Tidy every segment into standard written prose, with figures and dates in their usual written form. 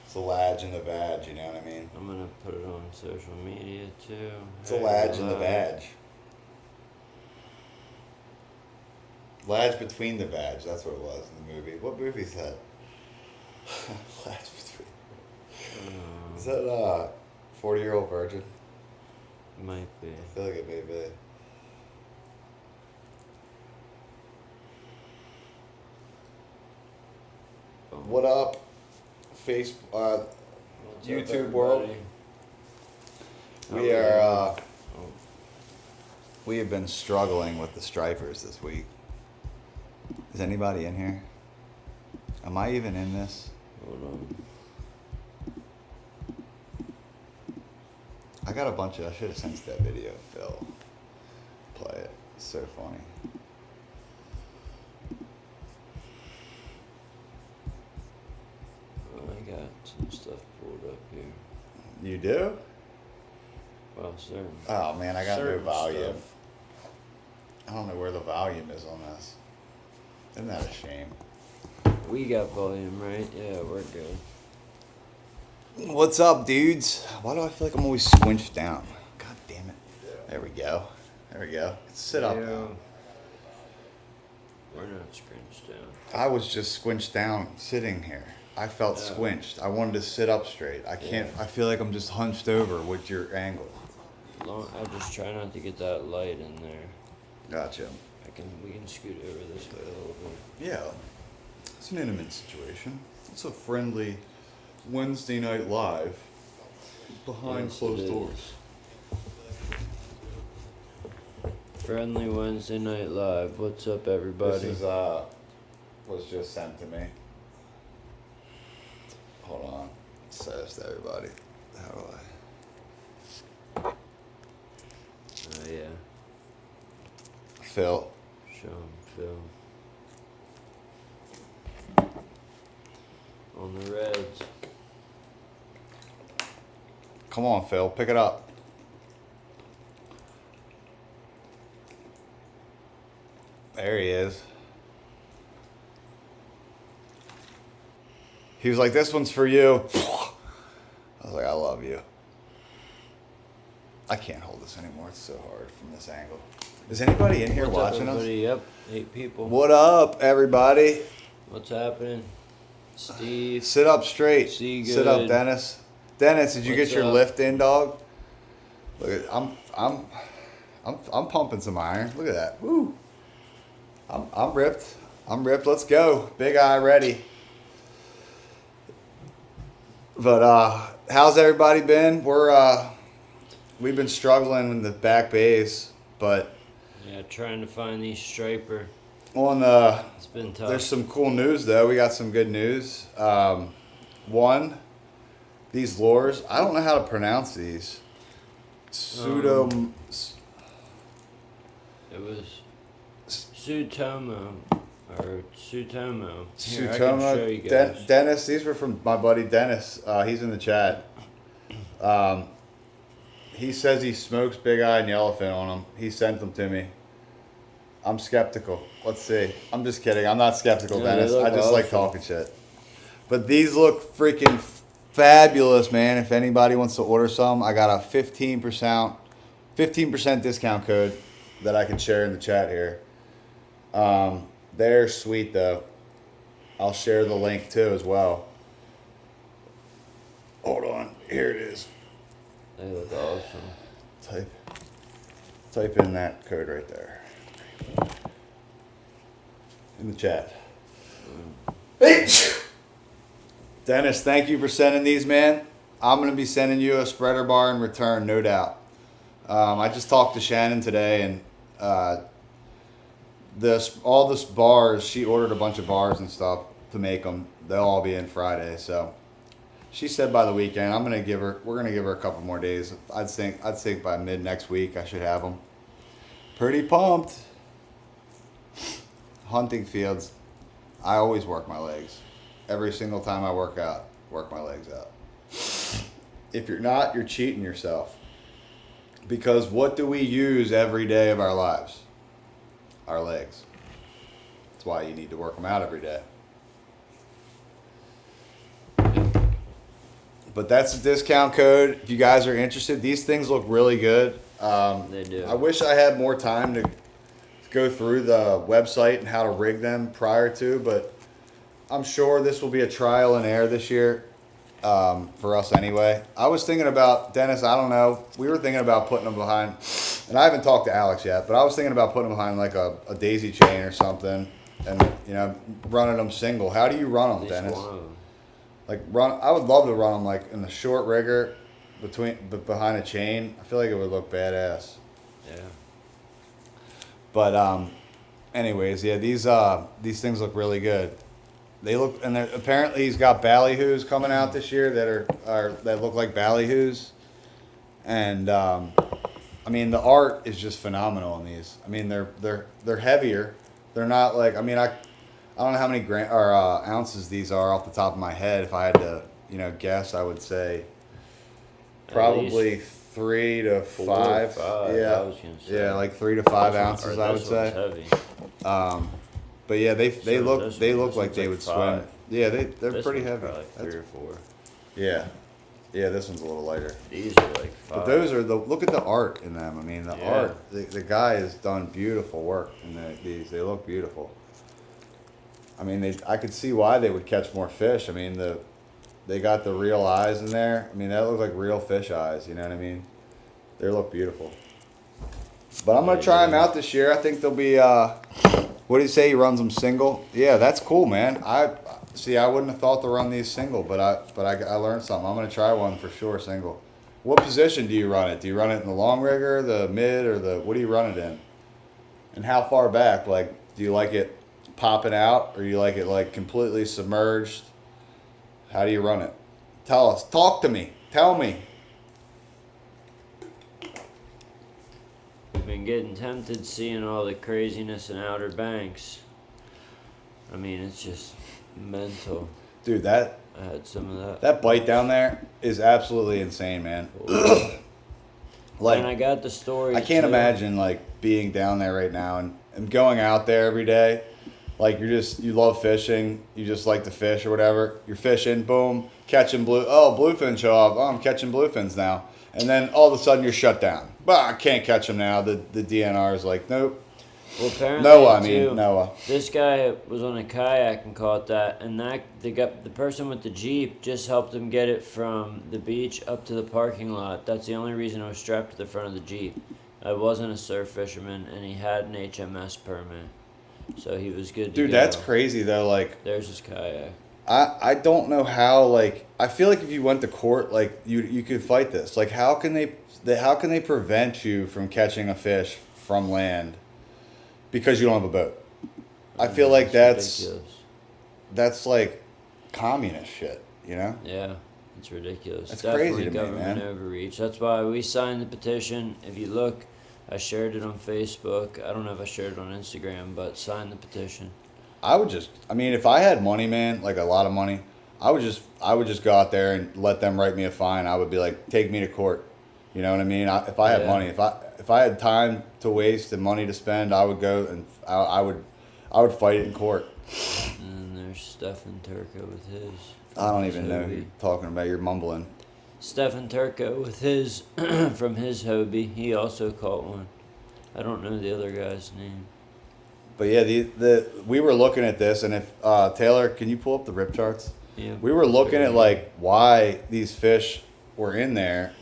It's a ladge and the vag, you know what I mean? I'm gonna put it on social media too. It's a ladge and the vag. Ladge between the vag, that's what it was in the movie. What movie is that? Ladge between. Is that 40-Year-Old Virgin? Might be. I feel like it may be. What up, YouTube world? We are. We have been struggling with the stripers this week. Is anybody in here? Am I even in this? Hold on. I got a bunch of. I should have sent you that video, Phil. Play it. It's so funny. I got some stuff pulled up here. You do? Well, certain. Oh man, I got no certain volume. stuff. I don't know where the volume is on this. Isn't that a shame? We got volume, right? Yeah, we're good. What's up, dudes? Why do I feel like I'm always squinched down? God damn it. There we go. There we go. Sit up now. We're not scrunched down. I was just squinched down sitting here. I felt squinched. I wanted to sit up straight. I can't. I feel like I'm just hunched over with your angle. I just try not to get that light in there. Gotcha. We can scoot over this way a little bit. Yeah. It's an intimate situation. It's a friendly Wednesday night live behind closed doors. Friendly Wednesday night live. What's up, everybody? This is was just sent to me. Hold on. It says to everybody. How do I? Yeah. Phil. Show him, Phil. On the Reds. Come on, Phil. Pick it up. There he is. He was like, this one's for you. I was like, I love you. I can't hold this anymore. It's so hard from this angle. Is anybody in here watching us? Yep, 8 people. What up, everybody? What's happening? Steve. Sit up straight. See good. Sit up, Dennis. Dennis, did you What's get your up? lift in, dog? Look at I'm pumping some iron. Look at that. Woo. I'm ripped. I'm ripped. Let's go. Big eye ready. But how's everybody been? We've been struggling in the back bays, but Yeah, trying to find these striper. It's been tough. There's some cool news though. We got some good news. One, these lures. I don't know how to pronounce these. Pseudo. It was Sutomo or Sutomo. Here, I can Sutomo. show you guys. Dennis. These were from my buddy Dennis. He's in the chat. He says he smokes Big Eye and Yellowfin on them. He sent them to me. I'm skeptical. Let's see. I'm just kidding. I'm not skeptical, No, Dennis. they look I just like awesome. talking shit. But these look freaking fabulous, man. If anybody wants to order some, I got a 15% discount code that I can share in the chat here. They're sweet though. I'll share the link too as well. Hold on. Here it is. They look awesome. Type in that code right there. In the chat. Dennis, thank you for sending these, man. I'm going to be sending you a spreader bar in return, no doubt. I just talked to Shannon today, and all this bars, she ordered a bunch of bars and stuff to make them. They'll all be in Friday, so she said by the weekend. We're gonna give her a couple more days. I'd think by mid next week I should have them. Pretty pumped. Hunting fields, I always work my legs. Every single time I work my legs out. If you're not, you're cheating yourself. Because what do we use every day of our lives? Our legs. That's why you need to work them out every day. But that's the discount code. If you guys are interested, these things look really good. They do. I wish I had more time to go through the website and how to rig them prior to, but I'm sure this will be a trial and error this year for us anyway. I was thinking about, Dennis, I don't know, we were thinking about putting them behind, and I haven't talked to Alex yet, but I was thinking about putting them behind like a daisy chain or something and, you know, running them single. How do you run them, At least Dennis? one of them. Like I would love to run them like in the short rigger behind a chain. I feel like it would look badass. Yeah. But anyways, yeah, these things look really good. They look, and apparently he's got ballyhoos coming out this year that look like ballyhoos, and I mean the art is just phenomenal in these. I mean they're heavier. They're not like, I mean I don't know how many ounces these are off the top of my head. If I had to, you know, guess, I would say probably 3 to 5. 4 or 5. Yeah, I was gonna say. yeah, like 3 to 5 This one- ounces, or I would this say. one's heavy. But yeah, they So look this they one- look this like one's they like would 5. swim. Yeah, they're This pretty one's heavy. probably like 3 or 4. Yeah, yeah, this one's a little lighter. These are like 5. But those are look at the art in them. I mean, the Yeah. art. The guy has done beautiful work in these. They look beautiful. I mean, I could see why they would catch more fish. I mean, they got the real eyes in there. I mean, that looks like real fish eyes. You know what I mean? They look beautiful. But I'm gonna try them out this year. I think they'll be. What do you say? He runs them single. Yeah, that's cool, man. I wouldn't have thought to run these single, but I learned something. I'm gonna try one for sure single. What position do you run it? Do you run it in the long rigger, the mid, or what do you run it in? And how far back? Like, do you like it popping out, or you like it like completely submerged? How do you run it? Tell us. Talk to me. Tell me. Been getting tempted seeing all the craziness in Outer Banks. I mean, it's just mental. Dude, I had some of that. that bite down there is absolutely insane, man. Like, and I got the story. I can't too. imagine like being down there right now and going out there every day. Like you love fishing, you just like to fish or whatever. You're fishing, boom, catching bluefin show up. Oh, I'm catching bluefins now. And then all of a sudden you're shut down. Well, I can't catch them now. The DNR is like, nope. Well, apparently, Noah. This guy was on a kayak and caught that, and the person with the Jeep just helped him get it from the beach up to the parking lot. That's the only reason I was strapped to the front of the Jeep. I wasn't a surf fisherman, and he had an HMS permit, so he was good to Dude, go. that's crazy though. Like, There's his kayak. I don't know how, like, I feel like if you went to court, like you could fight this. Like, how can they prevent you from catching a fish from land because you don't have a boat? I feel like that's like communist shit, you know? Yeah, it's ridiculous. That's Definitely crazy to me, government man. overreach. That's why we signed the petition. If you look, I shared it on Facebook. I don't know if I shared it on Instagram, but sign the petition. I mean, if I had money, man, like a lot of money, I would just go out there and let them write me a fine. I would be like, take me to court. You know what I mean? If I had Yeah. money, if I had time to waste and money to spend, I would go and I would fight it in court. And there's Stefan Turco with his. I don't even know who Hobie. you're talking about. You're mumbling. Stefan Turco with his from his Hobie. He also caught one. I don't know the other guy's name. But yeah, we were looking at this, and if Taylor, can you pull up the rip charts? Yeah. We were looking at like why these fish were in there,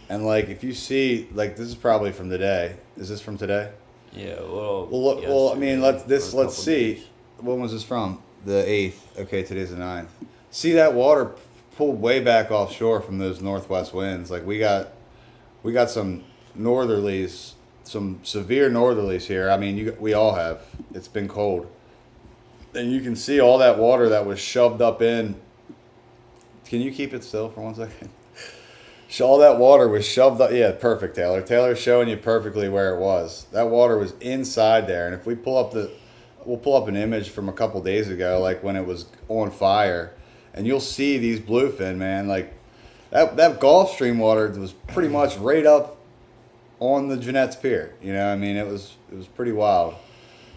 and like if you see, like this is probably from today. Is this from today? Yeah. Well. Well, I mean, let's yesterday, see. days. When was this from? The 8th. Okay, today's the 9th. See that water pulled way back offshore from those northwest winds. Like we got some northerlies. Some severe northerlies here. I mean, we all have. It's been cold. And you can see all that water that was shoved up in. Can you keep it still for 1 second? All that water was shoved up. Yeah, perfect, Taylor. Taylor's showing you perfectly where it was. That water was inside there. And if we we'll pull up an image from a couple days ago, like when it was on fire. And you'll see these bluefin, man. Like that Gulf Stream water was pretty much right up on the Jeanette's Pier. You know, I mean, it was pretty wild.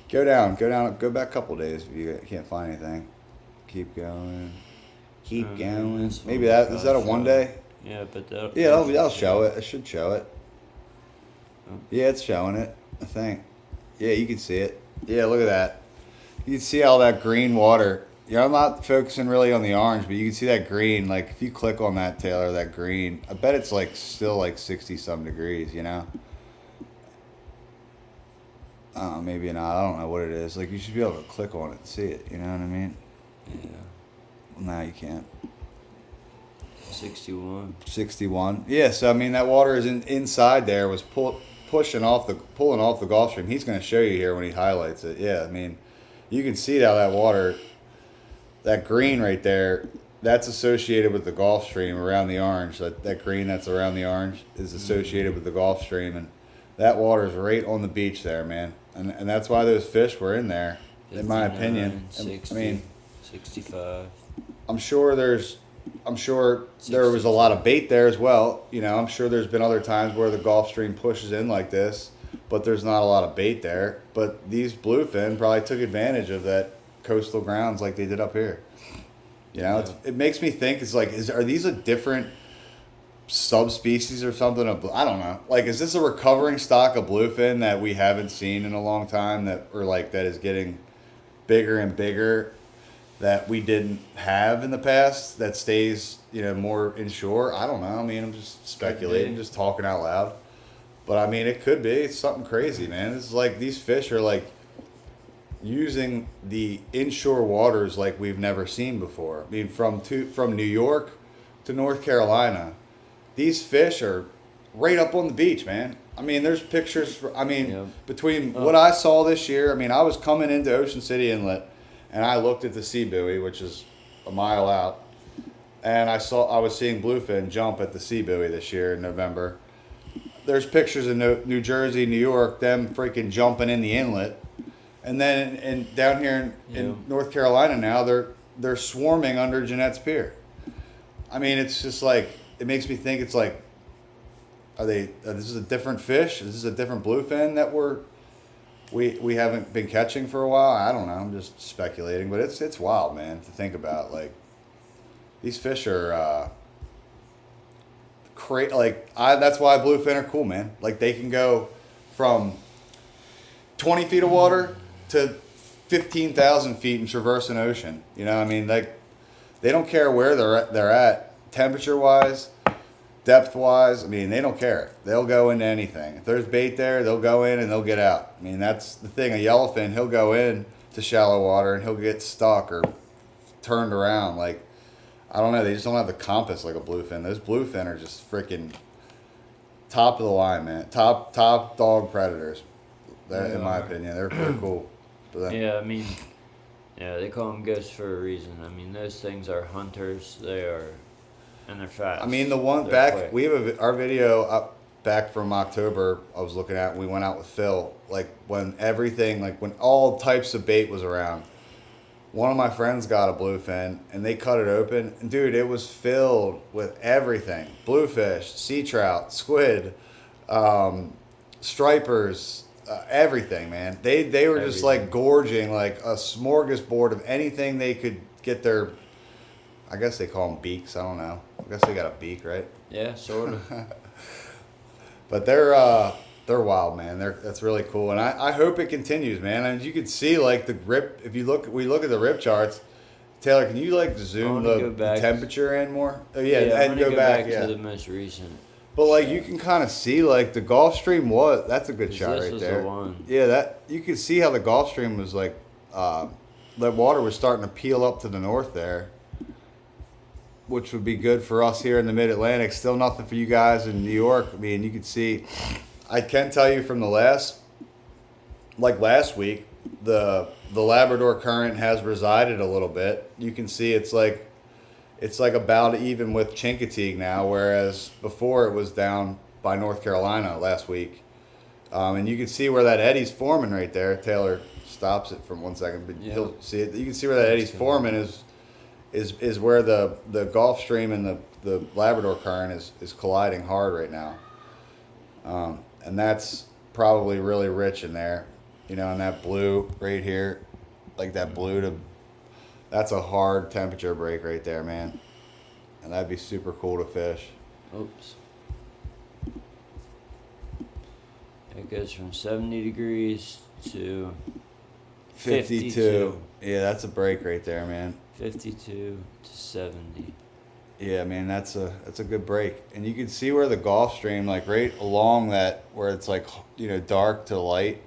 Go down, go back a couple days if you can't find anything. Keep going. Keep going. This Maybe one that will is that a probably one show day? it. Yeah, but that'll, Yeah, that that'll should show it. It should show it. Oh. Yeah, it's showing it. I think. Yeah, you can see it. Yeah, look at that. You can see all that green water. Yeah, I'm not focusing really on the orange, but you can see that green. Like if you click on that, Taylor, that green. I bet it's like still like 60 some degrees. You know. Maybe not. I don't know what it is. Like you should be able to click on it and see it. You know what I mean? Yeah. Well, now you can't. 61. 61. Yeah. So I mean, that water is inside there was pulling off the Gulfstream. He's going to show you here when he highlights it. Yeah. I mean, you can see how that water, that green right there, that's associated with the Gulfstream around the orange. That green that's around the orange is associated with the Gulfstream, and that water is right on the beach there, man. And that's why those fish were in there, in my 59, opinion. 60, I mean, 65. I'm sure there was a lot of bait there as well. You know, I'm sure there's been other times where the Gulfstream pushes in like this, but there's not a lot of bait there. But these bluefin probably took advantage of that coastal grounds like they did up here. You know, it makes me think, it's like, are these a different subspecies or something? I don't know. Like, is this a recovering stock of bluefin that we haven't seen in a long time, that is getting bigger and bigger, that we didn't have in the past, that stays, you know, more inshore? I don't know. I mean, I'm just speculating, just talking out loud. But I mean, it could be. It's something crazy, man. It's like these fish are like using the inshore waters like we've never seen before. I mean, from New York to North Carolina, these fish are right up on the beach, man. I mean, there's pictures. Between what I saw this year, I mean, I was coming into Ocean City Inlet, and I looked at the sea buoy, which is a mile out, and I was seeing bluefin jump at the sea buoy this year in November. There's pictures in New Jersey, New York, them freaking jumping in the inlet, and then down here in North Carolina now, they're swarming under Jeanette's Pier. I mean, it's just like, it makes me think, it's like, this is a different fish? Is this a different bluefin that we haven't been catching for a while? I don't know. I'm just speculating, but it's wild, man, to think about. Like, these fish are that's why bluefin are cool, man. Like, they can go from 20 feet of water to 15,000 feet and traverse an ocean. You know, I mean, like, they don't care where they're at, temperature wise, depth wise. I mean, they don't care. They'll go into anything. If there's bait there, they'll go in and they'll get out. I mean, that's the thing. A yellowfin, he'll go in to shallow water and he'll get stuck or turned around. Like, I don't know. They just don't have the compass like a bluefin. Those bluefin are just freaking top of the line, man. Top dog predators. In my opinion, they're pretty cool. Yeah, I mean, they call them ghosts for a reason. I mean, those things are hunters. They are, and they're fast. I mean, the one they're back, quick. we have our video up back from October. I was looking at, we went out with Phil, like when all types of bait was around. One of my friends got a bluefin, and they cut it open, and dude, it was filled with everything: bluefish, sea trout, squid, stripers, everything, man. They were just like gorging like a smorgasbord of anything they could get their, I guess they call them beaks. I don't know. I guess they got a beak, right? Yeah, sort of. But they're wild, man. That's really cool, and I hope it continues, man. And you could see like the rip. If we look at the rip charts. Taylor, can you like zoom the temperature in more? Oh yeah, and go back to the most recent. But like you can kind of see like the Gulfstream that's a good shot right there. The one. Yeah, that you can see how the Gulfstream was like, that water was starting to peel up to the north there, which would be good for us here in the Mid-Atlantic. Still nothing for you guys in New York. I mean, you can see, I can tell you from last week, the Labrador current has resided a little bit. You can see it's like about even with Chincoteague now, whereas before it was down by North Carolina last week. And you can see where that eddy's forming right there. Taylor stops it for 1 second, but he'll see it. You can see where that eddy's forming is where the Gulf Stream and the Labrador current is colliding hard right now. And that's probably really rich in there, you know, and that blue right here, like that blue to That's a hard temperature break right there, man. And that'd be super cool to fish. Oops. It goes from 70 degrees to 52. Yeah, that's a break right there, man. 52 to 70. Yeah, man, that's a good break. And you can see where the Gulf Stream, like right along that, where it's like, dark to light.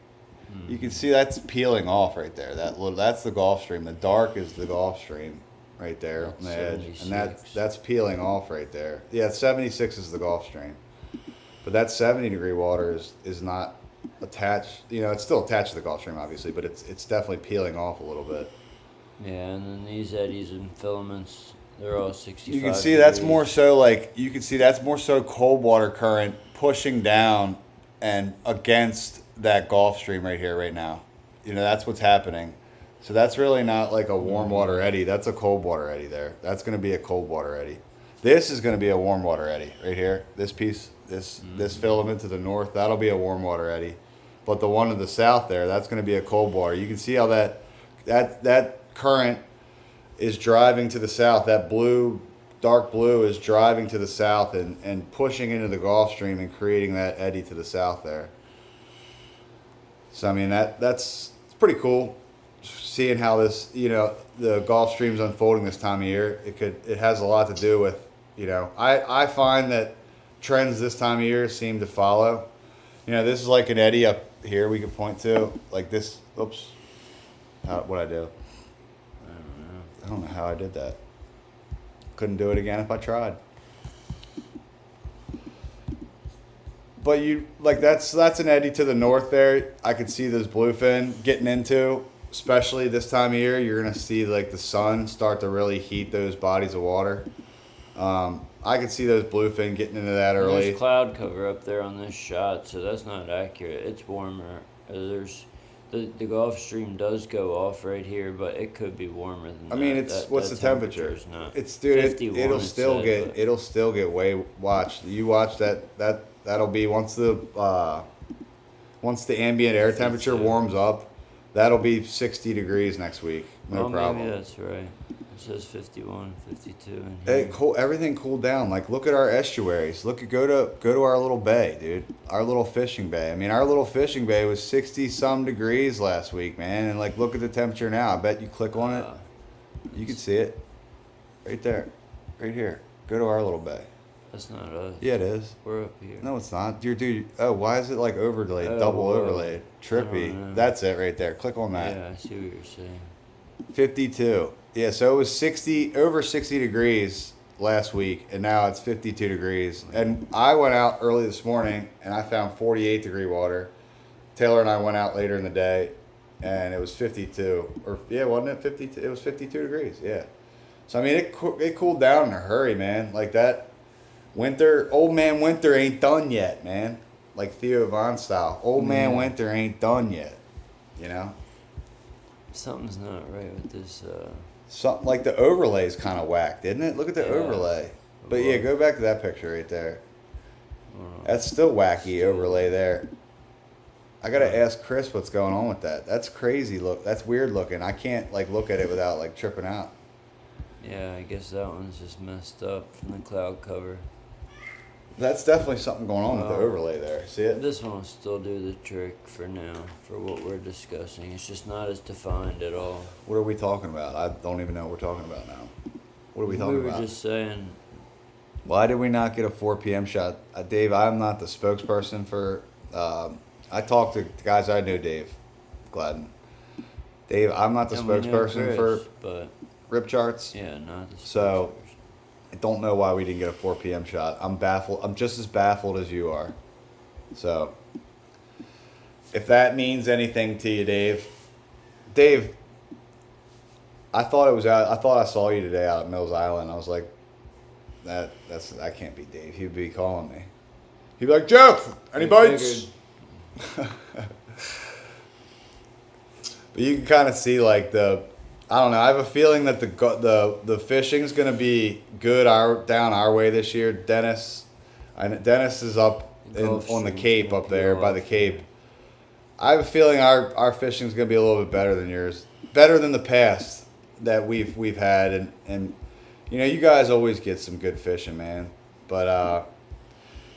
You can see that's peeling off right there. That's the Gulf Stream. The dark is the Gulf Stream right there on the edge. And that's peeling off right there. Yeah, 76 is the Gulf Stream. But that 70-degree water is not attached. It's still attached to the Gulf Stream, obviously, but it's definitely peeling off a little bit. Yeah, and then these eddies and filaments, they're all 65. You can see that's more so cold water current pushing down and against that Gulf Stream right here, right now. That's what's happening. So that's really not like a warm water eddy. That's a cold water eddy there. That's going to be a cold water eddy. This is going to be a warm water eddy right here. This piece, this filament to the north, that'll be a warm water eddy. But the one to the south there, that's going to be a cold water. You can see how that current is driving to the south. That dark blue is driving to the south and pushing into the Gulf Stream and creating that eddy to the south there. So I mean that's pretty cool, seeing how this the Gulf Stream's unfolding this time of year. It has a lot to do with I find that trends this time of year seem to follow. This is like an eddy up here we could point to, like this. Oops, what'd I do? I don't know how I did that. Couldn't do it again if I tried. But that's an eddy to the north there. I could see this bluefin getting into, especially this time of year. You're gonna see like the sun start to really heat those bodies of water. I could see those bluefin getting into that early. There's cloud cover up there on this shot, so that's not accurate. It's warmer. There's the Gulf Stream does go off right here, but it could be warmer than that. I mean, what's the temperature? Not it's it'll still get way watched. You watch that'll be once the ambient air temperature warms up, that'll be 60 degrees next week. No problem. Maybe that's right. It says 51, 52 in here. Everything cooled down. Like, look at our estuaries. Go to our little bay, dude. Our little fishing bay. I mean, our little fishing bay was 60 some degrees last week, man. And like, look at the temperature now. I bet you click on it, you can see it right there, right here. Go to our little bay. That's not us. Yeah, it is. We're up here. No, it's not. Dude. Oh, why is it like overlaid, double overlaid, trippy? That's it right there. Click on that. Yeah, I see what you're saying. 52. Yeah, so it was over 60 degrees last week, and now it's 52 degrees. And I went out early this morning, and I found 48 degree water. Taylor and I went out later in the day, and it was 52. Or yeah, wasn't it 52? It was 52 degrees. Yeah. So I mean, it cooled down in a hurry, man. Like that old man winter ain't done yet, man. Like Theo Von style. Old man winter ain't done yet. Something's not right with this. Something like the overlay's kind of whacked, isn't it? Look at the overlay. But yeah, go back to that picture right there. That's still wacky overlay there. I gotta ask Chris what's going on with that. That's crazy look. That's weird looking. I can't like look at it without like tripping out. Yeah, I guess that one's just messed up from the cloud cover. That's definitely something going on with the overlay there. See it? This one will still do the trick for now, for what we're discussing. It's just not as defined at all. What are we talking about? I don't even know what we're talking about now. What are we talking about? We were just saying. Why did we not get a 4 p.m. shot? Dave, I'm not the spokesperson for... I talked to the guys I knew, Dave Gladden. Dave, I'm not the spokesperson for rip charts. Yeah, not the spokesperson. So... I don't know why we didn't get a 4 p.m. shot. I'm baffled. I'm just as baffled as you are. So, if that means anything to you, Dave, I thought I saw you today out at Mills Island. I was like, that can't be Dave. He'd be calling me. He'd be like, Jeff, any bites? But you can kind of see like I don't know. I have a feeling that the fishing's gonna be good down our way this year. Dennis is up on the Cape up there by the Cape. I have a feeling our fishing's gonna be a little bit better than yours, better than the past. that we've had, and you know, you guys always get some good fishing, man. But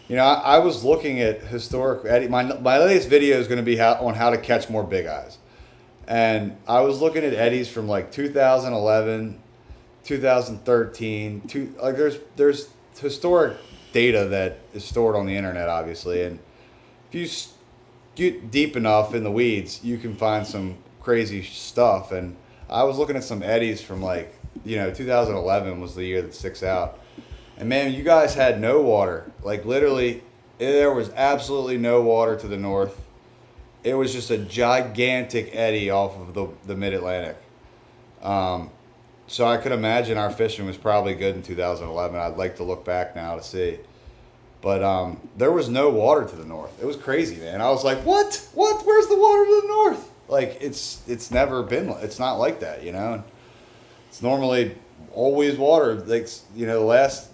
you know, I was looking at historic Eddie. My latest video is going to be on how to catch more big eyes, and I was looking at Eddies from like 2011, 2013. Like there's historic data that is stored on the internet, obviously, and if you get deep enough in the weeds, you can find some crazy stuff. And I was looking at some Eddies from like, you know, 2011 was the year that sticks out. And man, you guys had no water. Like literally, there was absolutely no water to the north. It was just a gigantic eddy off of the mid-Atlantic. So I could imagine our fishing was probably good in 2011. I'd like to look back now to see. But there was no water to the north. It was crazy, man. I was like, what? What? Where's the water to the north? Like, it's never been, it's not like that, you know? It's normally always water. Like, you know, the last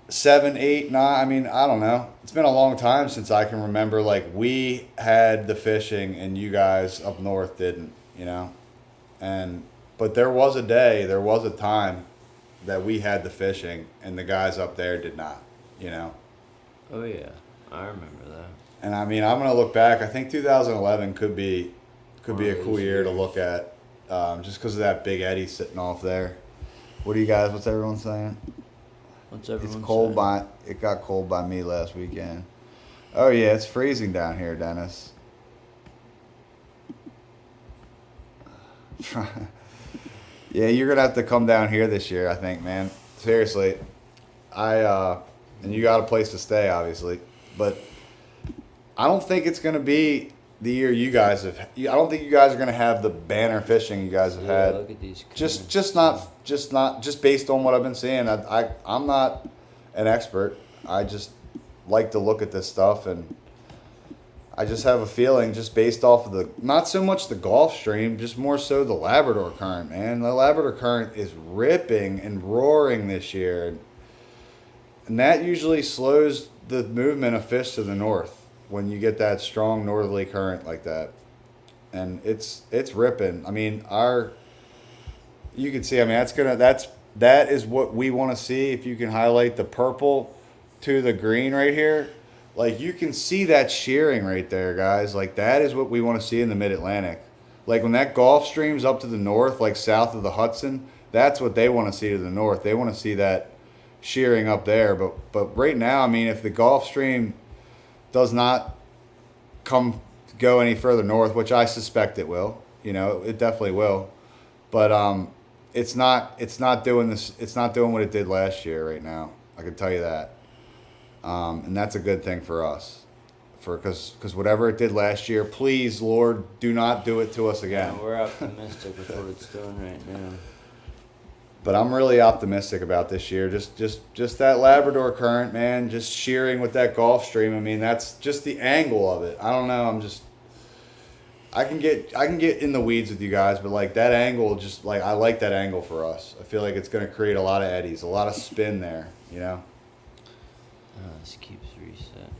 7, 8, 9, I mean, I don't know. It's been a long time since I can remember, like, we had the fishing and you guys up north didn't, you know? But there was a time that we had the fishing and the guys up there did not, you know? Oh yeah, I remember that. And I mean, I'm gonna look back. I think 2011 could be a cool year to look at, just because of that big eddy sitting off there. What's everyone saying? What's everyone It's cold saying? It got cold by me last weekend. Oh yeah, it's freezing down here, Dennis. Yeah, you're gonna have to come down here this year, I think, man. Seriously, and you got a place to stay, obviously, but I don't think it's gonna be the year you guys have. I don't think you guys are gonna have the banner fishing you guys have had. Look at these. Just based on what I've been seeing. I'm not an expert. I just like to look at this stuff, and I just have a feeling, just based off of not so much the Gulf Stream, just more so the Labrador Current, man. The Labrador Current is ripping and roaring this year, and that usually slows the movement of fish to the north when you get that strong northerly current like that. And it's ripping. I mean, you can see, I mean, that is what we want to see. If you can highlight the purple to the green right here, like you can see that shearing right there, guys. Like that is what we want to see in the mid-Atlantic. Like when that Gulf Stream's up to the north, like south of the Hudson, that's what they want to see to the north. They want to see that shearing up there. But right now, I mean, if the Gulf Stream does not go any further north, which I suspect it will, you know, it definitely will. But it's not doing this. It's not doing what it did last year right now. I can tell you that. And that's a good thing for us, because whatever it did last year, please, Lord, do not do it to us again. Yeah, we're optimistic with what it's doing right now. But I'm really optimistic about this year. Just that Labrador Current, man, just shearing with that Gulf Stream. I mean, that's just the angle of it. I don't know. I can get in the weeds with you guys, but like that angle, just like I like that angle for us. I feel like it's going to create a lot of eddies, a lot of spin there, you know. This keeps resetting.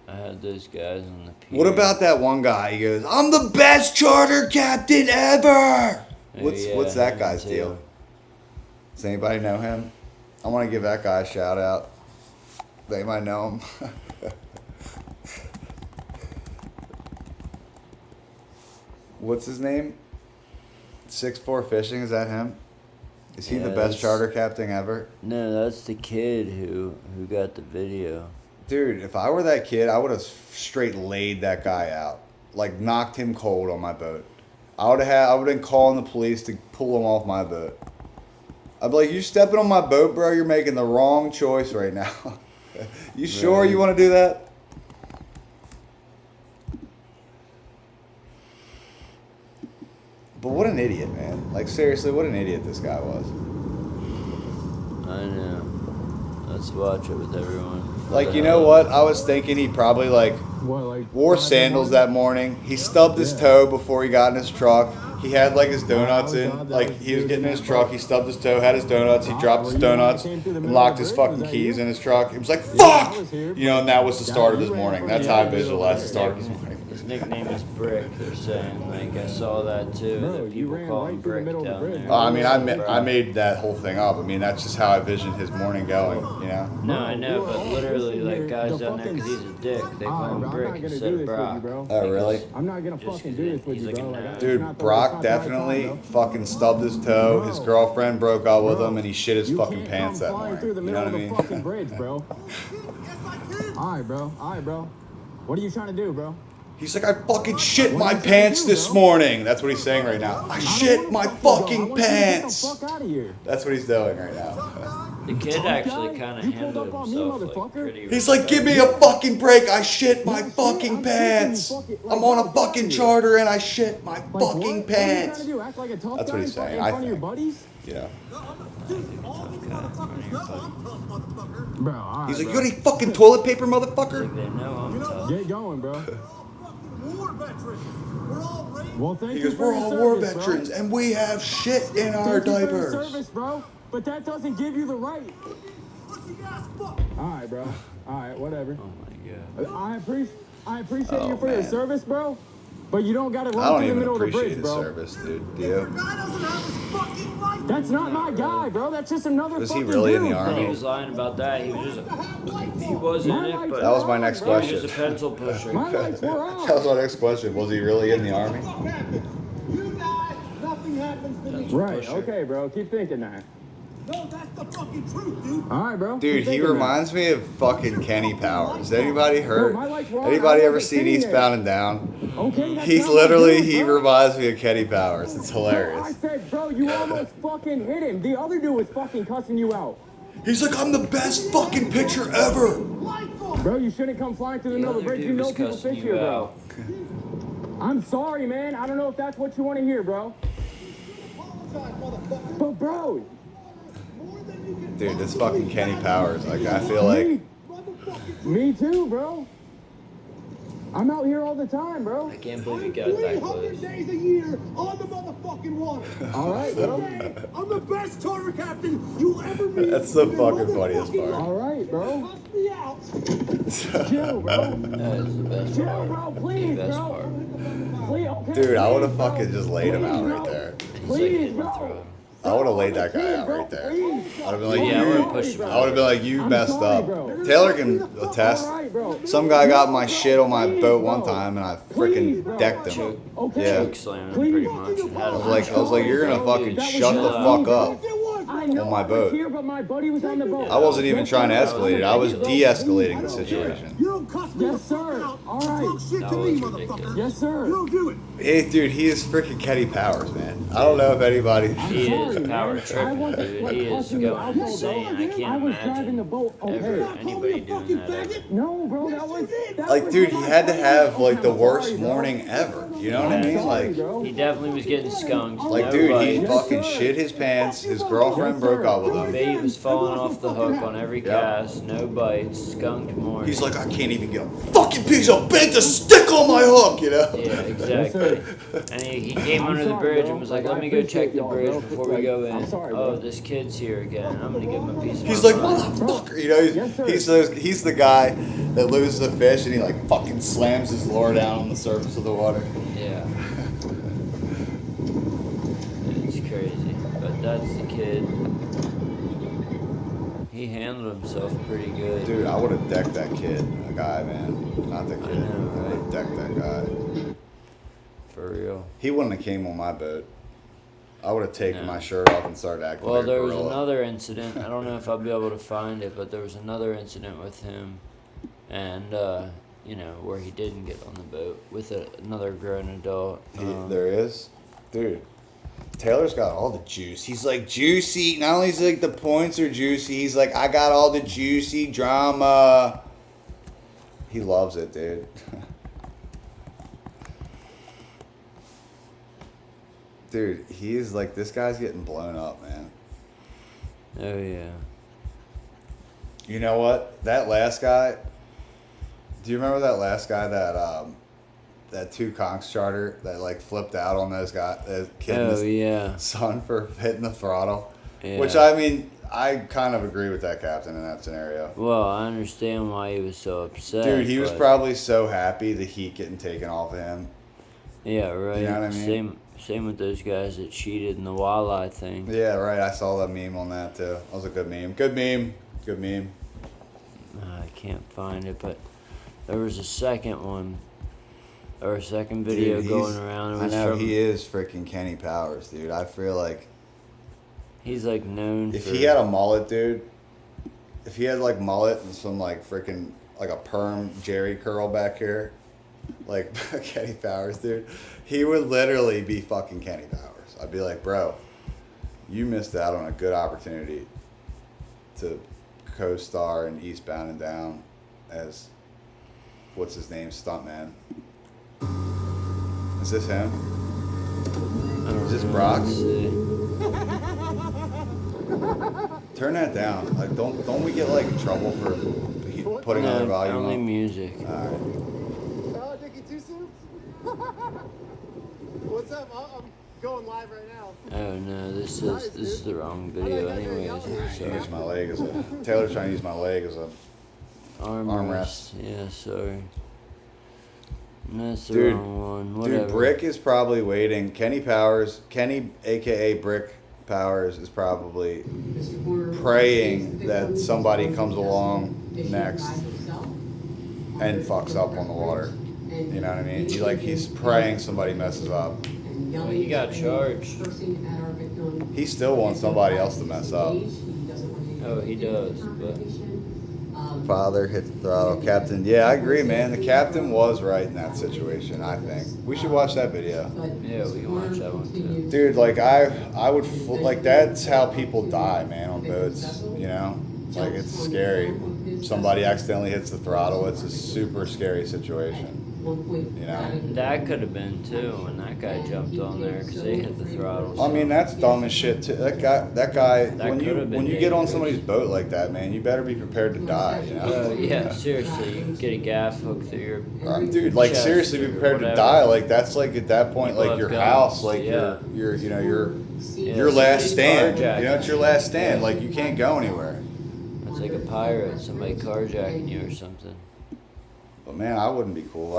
I had those guys on the pier. What about that one guy? He goes, "I'm the best charter captain ever." What's that guy's deal? Does anybody know him? I want to give that guy a shout out. They might know him. What's his name? 6'4" Fishing, is that him? Is he the best charter captain ever? No, that's the kid who got the video. Dude, if I were that kid, I would have straight laid that guy out. Like, knocked him cold on my boat. I would have been calling the police to pull him off my boat. I'd be like, you stepping on my boat, bro, you're making the wrong choice right now. You sure you want to do that? But what an idiot, man. Like, seriously, what an idiot this guy was. I know. Let's watch it with everyone. Like, you know what? I was thinking he probably, like, wore sandals that morning. He stubbed his toe before he got in his truck. He had, like, his donuts in. Like, he was getting in his truck. He stubbed his toe, had his donuts. He dropped his donuts and locked his fucking keys in his truck. He was like, fuck! You know, and that was the start of his morning. That's how I visualized the start of his morning. His nickname is Brick. They're saying, like, I saw that too. Bro, that you people ran call right him through the Brick middle of the down bridge, there. bro. I mean, Bro. I made that whole thing up. I mean, that's just how I visioned his morning going, you know? No, I know, You were but all literally, pushing like, your- guys the down there, because he's a dick, they call Alright, him bro, I'm Brick not gonna instead do of this with Brock. you, bro. Oh, really? I'm not gonna Just fucking 'cause do this with he's you, like bro. a Like, nerd. it's Dude, not the- Brock it's not the right definitely time, fucking stubbed his toe. His Bro. girlfriend broke up with Bro, him, and he shit his you fucking can't pants come that flying morning. through the You know middle what I of the mean? fucking bridge, bro. Alright, bro. Alright, bro. What are you trying to do, bro? He's like, I fucking shit What my are you trying to pants do, this bro? morning. That's what he's saying right now. I I don't shit wanna my fucking go. I fucking want you to get pants. the fuck out of here. That's what he's doing right now. The kid actually kind of You pulled handled up on me, himself like motherfucker. pretty He's like, give me a fucking break. I shit my No shit, fucking I'm pants. shitting you fucking- I'm on a like, fucking what? charter and I shit my Like, what? fucking What are you pants. trying to do? Act like a tough That's guy what he's saying, in I front of your think. buddies? You know? Bro, alright, He's like, bro. you got any fucking toilet paper, motherfucker? Like, they know I'm tough. Get going, bro. Well, thank He you goes, for we're your all war service, bro. veterans and we have shit in our Thank you for your diapers. service, bro. But that doesn't give you the right. Alright, bro. Alright, whatever. Oh my god. I appreciate Oh, you for your man. service, bro. But you don't gotta I run don't through the even middle of the appreciate bridge, his bro. service, dude. Do you? That's not my guy, bro. That's just another Was he fucking really in dude, the army? He bro. was lying about that. He was just he was in it, but That was my next he was question. just a pencil pusher. My lights were That was on. my next question. Was he really in the army? Right, pusher. okay, bro. Keep thinking that. No, that's the fucking truth, dude. Alright, bro. Dude, Keep he thinking that. reminds me of fucking Kenny Powers. Anybody heard? my lights were on. Anybody I ever wasn't seen sitting Eastbound there. and Down? Okay, that's He's not my literally, dude, he bro. reminds me of Kenny Powers. It's Bro, I hilarious. said, bro, you almost fucking hit him. The other dude was fucking cussing you out. He's like, I'm the best fucking pitcher ever. Bro, you shouldn't come flying through the The middle of the other bridge. dude You know was people cussing fish you here, bro. out. I'm sorry, man. I don't know if that's what you want to hear, bro. But, bro, Dude, this fucking Kenny Powers. Like, I feel like, me too, bro. I'm out here all the time, bro. I can't believe he got it that 300 close. days a year on the motherfucking water. All right, bro. Okay? I'm the best charter captain you'll ever meet. That's the in your fucking funniest motherfucking part. All right, bro. life. Bust me out. Chill, bro. That is the best Chill, part. bro, The please, best bro. part. Please, okay, dude, I would have please, bro. fucking just laid him out Please, right bro. there. He's like Please, hitting the bro. throw. I would have laid that guy out right there. I would have been like, Yeah, I you, would've pushed him I would have been like, you I'm messed sorry, up. bro. Taylor can attest. All right, bro. Some guy got my Bro, shit on my please, boat one bro. time and I Please, freaking bro. decked him. Choke, Okay. Yeah. choke slam him Please. pretty much. And had I him was like, you're gonna fucking That was shut the not fuck me, up. bro. I know On my I was boat. here, but my buddy was on the boat. I wasn't even Yes, trying to sir. escalate it. I was de-escalating the situation. You don't cuss me Yes, the fuck sir. out. All You right. talk shit That to me, was motherfucker. ridiculous. Yes, sir. You don't do it. Hey, dude, he is freaking Kenny Powers, man. I don't know if anybody. He is sorry, power man. I tripping, wasn't, dude. like, He is cussing you going out, bro. insane. I I can't was driving the imagine boat. Okay. ever Call me anybody a doing fucking that ever. faggot. No, bro, that was that Like, was dude, he my had to buddy. have like Okay, the I'm worst sorry, bro. morning ever. You know what I I'm mean? sorry, Like, bro. He definitely was getting skunked. like, dude, he Nobody- Yes, fucking sir. shit his pants. His girlfriend Yes, broke sir. up with him. Bait was falling off the hook on every Yep. cast. No bites. Skunked more. He's like, I can't even get a fucking piece of bait to stick on my hook, you know? Yeah, exactly. And he came I'm under the sorry, bridge bro. and was like, Like, let I me go check appreciate the y'all, bridge bro. before we Like, go in. I'm sorry, Oh, bro. this kid's here again. I'm gonna give him a piece of He's my like, mind. motherfucker, you know, Yes, sir. he's the guy that loses a fish and he like fucking slams his lure down on the surface of the water. Yeah. It's crazy. But that's the kid. He handled himself pretty good. Dude, I would have decked that kid, a guy, man, not the kid. know, I would have right? decked that guy. For real. He wouldn't have came on my boat. I would have taken No. my shirt off and started acting Well, like a there was gorilla. another incident. I don't know if I'll be able to find it, but there was another incident with him, and you know, where he didn't get on the boat with another grown adult. There is, dude. Taylor's got all the juice. He's like juicy. Not only is like the points are juicy, he's like, I got all the juicy drama. He loves it, dude. Dude, he's like, this guy's getting blown up, man. Oh yeah. You know what? That last guy. Do you remember that last guy that two conch charter that like flipped out on those guy, that kid and Oh his yeah. son for hitting the throttle? Yeah. Which I mean, I kind of agree with that captain in that scenario. Well, I understand why he was so upset. Dude, he was but- probably so happy the heat getting taken off of him. Yeah, right. You know what I mean? Same with those guys that cheated in the walleye thing. Yeah, right. I saw that meme on that too. That was a good meme. Good meme. Good meme. I can't find it, but there was a second one, or a second video Dude, going around. It I was know from, he is freaking Kenny Powers, dude. I feel like he's like known if for. he had a mullet, dude. If he had like mullet and some like freaking like a perm Jerry curl back here, like Kenny Powers, dude, he would literally be fucking Kenny Powers. I'd be like, bro, you missed out on a good opportunity to co-star in Eastbound and Down as what's his name, stuntman. Is this him? I don't Is this know, Brock? let's see. Turn that down. Like, don't we get like in trouble for putting No, other volume only on? music. All right. Oh, Dickie, too soon? What's up? I'm going live right now. Oh no, this is the wrong video. Anyways, I'm sorry. Use my leg as a Taylor's trying to use my leg as a Armrest. Yeah, sorry. That's the Dude, wrong one. Whatever. dude. Brick is probably waiting. Kenny Powers, Kenny, aka Brick Powers, is probably praying that somebody comes along next and fucks up on the water. You know what I mean? He's praying somebody messes up. Well, he got charged. He still wants somebody else to mess up. Oh, he does, but Father hit the throttle. Captain, yeah, I agree, man. The captain was right in that situation, I think. We should watch that video. yeah, we can watch that one too. Dude, like, I would, like, that's how people die, man, on boats, you know? Like, it's scary. Somebody accidentally hits the throttle. It's a super scary situation. You know? That could have been too when that guy jumped on there because they hit the throttle. I mean, that's dumb as shit too. That guy. That When you could've been get on dangerous. somebody's boat like that, man, you better be prepared to die. You know? Yeah, seriously, you can get a gaff hook through your. Dude, like chest seriously, be or prepared to whatever. die. Like that's like at that point, People like have your guns, house, like yeah. your you know Yeah, your last somebody's stand. You carjacking know, it's your you. last stand. Like you can't go anywhere. It's like a pirate, somebody carjacking you or something. But man, I wouldn't be cool.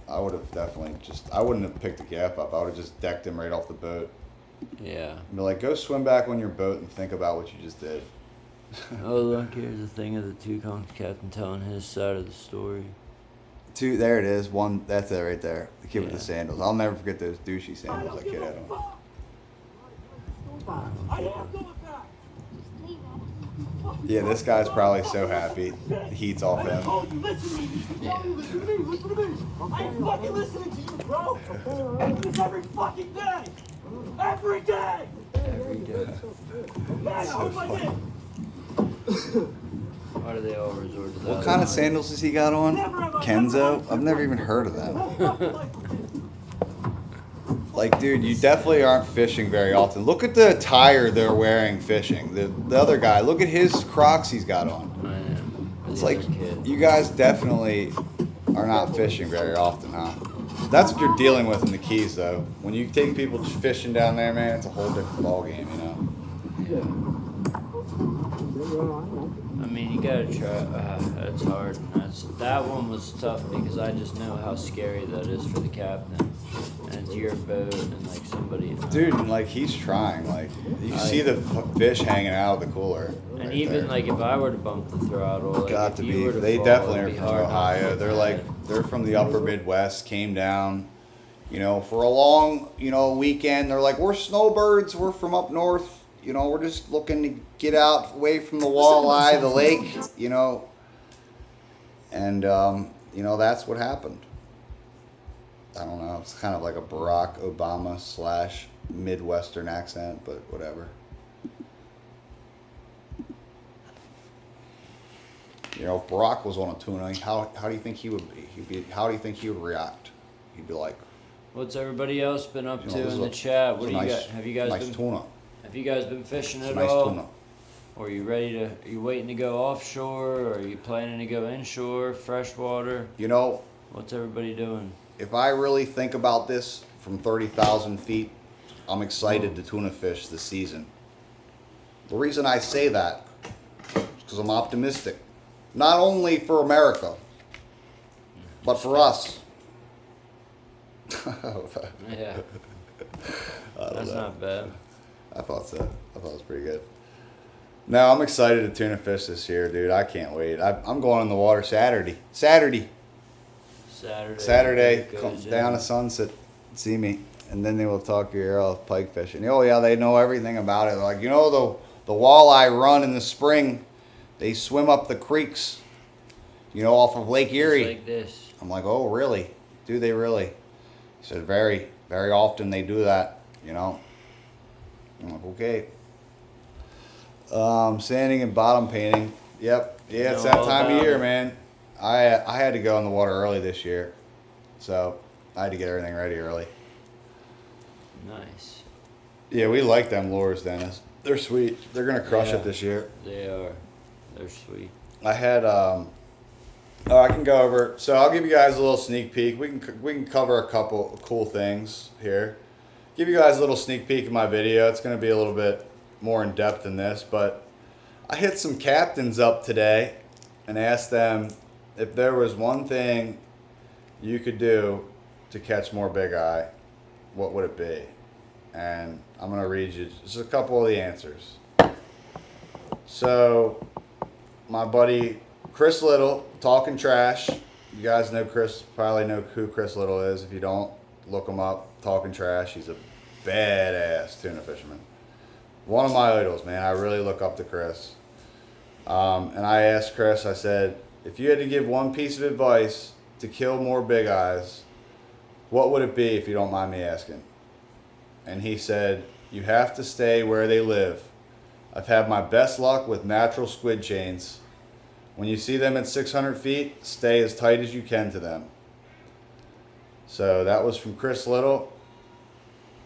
I would have definitely I wouldn't have picked the gap up. I would have just decked him right off the boat. Yeah. And be like, go swim back on your boat and think about what you just did. Oh look, here's a thing of the Tukon captain telling his side of the story. Two, there it is. One, that's it right there. The kid with Yeah. the sandals. I'll never forget those douchey I sandals don't that give kid a had on. fuck. I am going back. Yeah, this guy's probably so happy. The heat's off I him. told you, listen to me. Listen to me. Listen to me. I ain't fucking listening to you, bro. I do this every fucking day. Every day. Every day. Man, hold my dick. Why do they all resort to that? What kind of sandals has he got on? Kenzo? I've never even heard of them. Like, dude, you definitely aren't fishing very often. Look at the attire they're wearing fishing. The other guy, look at his Crocs he's got on. I know. It's The like, other kid. you guys definitely are not fishing very often, huh? That's what you're dealing with in the Keys, though. When you take people just fishing down there, man, it's a whole different ballgame, you know? Yeah. I mean, you gotta try. That's hard. That one was tough because I just know how scary that is for the captain. And it's your boat and like somebody. Dude, and like, he's trying. Like, you see the fish hanging out of the cooler. And right even there. like if I were to bump the throttle, like Got if to you be. were to They fall, definitely it'd are be from hard not to Ohio. feel They're bad. from the upper Midwest, came down, you know, for a long, you know, weekend. They're like, we're snowbirds. We're from up north. You know, we're just looking to get out away from the walleye, the lake, you know. And, you know, that's what happened. I don't know. It's kind of like a Barack Obama / Midwestern accent, but whatever. You know, if Barack was on a tuna, how do you think he would be? How do you think he would react? He'd be like, What's everybody else been up you know, to this in is the a- chat? it's What a do you nice, got? Have you guys nice been? tuna? Have you guys been fishing It's at a nice all? tuna. Or are you ready to? Are you waiting to go offshore? Or are you planning to go inshore, freshwater? You know, What's everybody doing? if I really think about this from 30,000 feet, I'm excited to tuna fish this season. The reason I say that is because I'm optimistic. Not only for America, but for us. Yeah. That's not bad. I thought so. I thought it was pretty good. No, I'm excited to tuna fish this year, dude. I can't wait. I'm going in the water Saturday. Saturday. Come down to Sunset, see me, and then they will talk your ear off pike fishing. Oh yeah, they know everything about it. They're like, you know, the walleye run in the spring, they swim up the creeks, you know, off of Lake Erie. Just like this. I'm like, oh really? Do they really? He said, very, very often they do that, you know. I'm like, okay. Sanding and bottom painting. Yep. Yeah, it's Know that all time of about year, it. man. I had to go in the water early this year, so I had to get everything ready early. Nice. Yeah, we like them lures, Dennis. They're sweet. They're gonna crush Yeah. it this year. They are. They're sweet. I had I can go over. So I'll give you guys a little sneak peek. We can cover a couple of cool things here. Give you guys a little sneak peek of my video. It's gonna be a little bit more in depth than this, but I hit some captains up today and asked them if there was one thing you could do to catch more big eye, what would it be? And I'm gonna read you just a couple of the answers. So my buddy Chris Little, talking trash. You guys know Chris, probably know who Chris Little is. If you don't, look him up. Talking trash. He's a badass tuna fisherman. One of my idols, man. I really look up to Chris. And I asked Chris, I said, if you had to give one piece of advice to kill more big eyes, what would it be, if you don't mind me asking? And he said, you have to stay where they live. I've had my best luck with natural squid chains. When you see them at 600 feet, stay as tight as you can to them. So that was from Chris Little.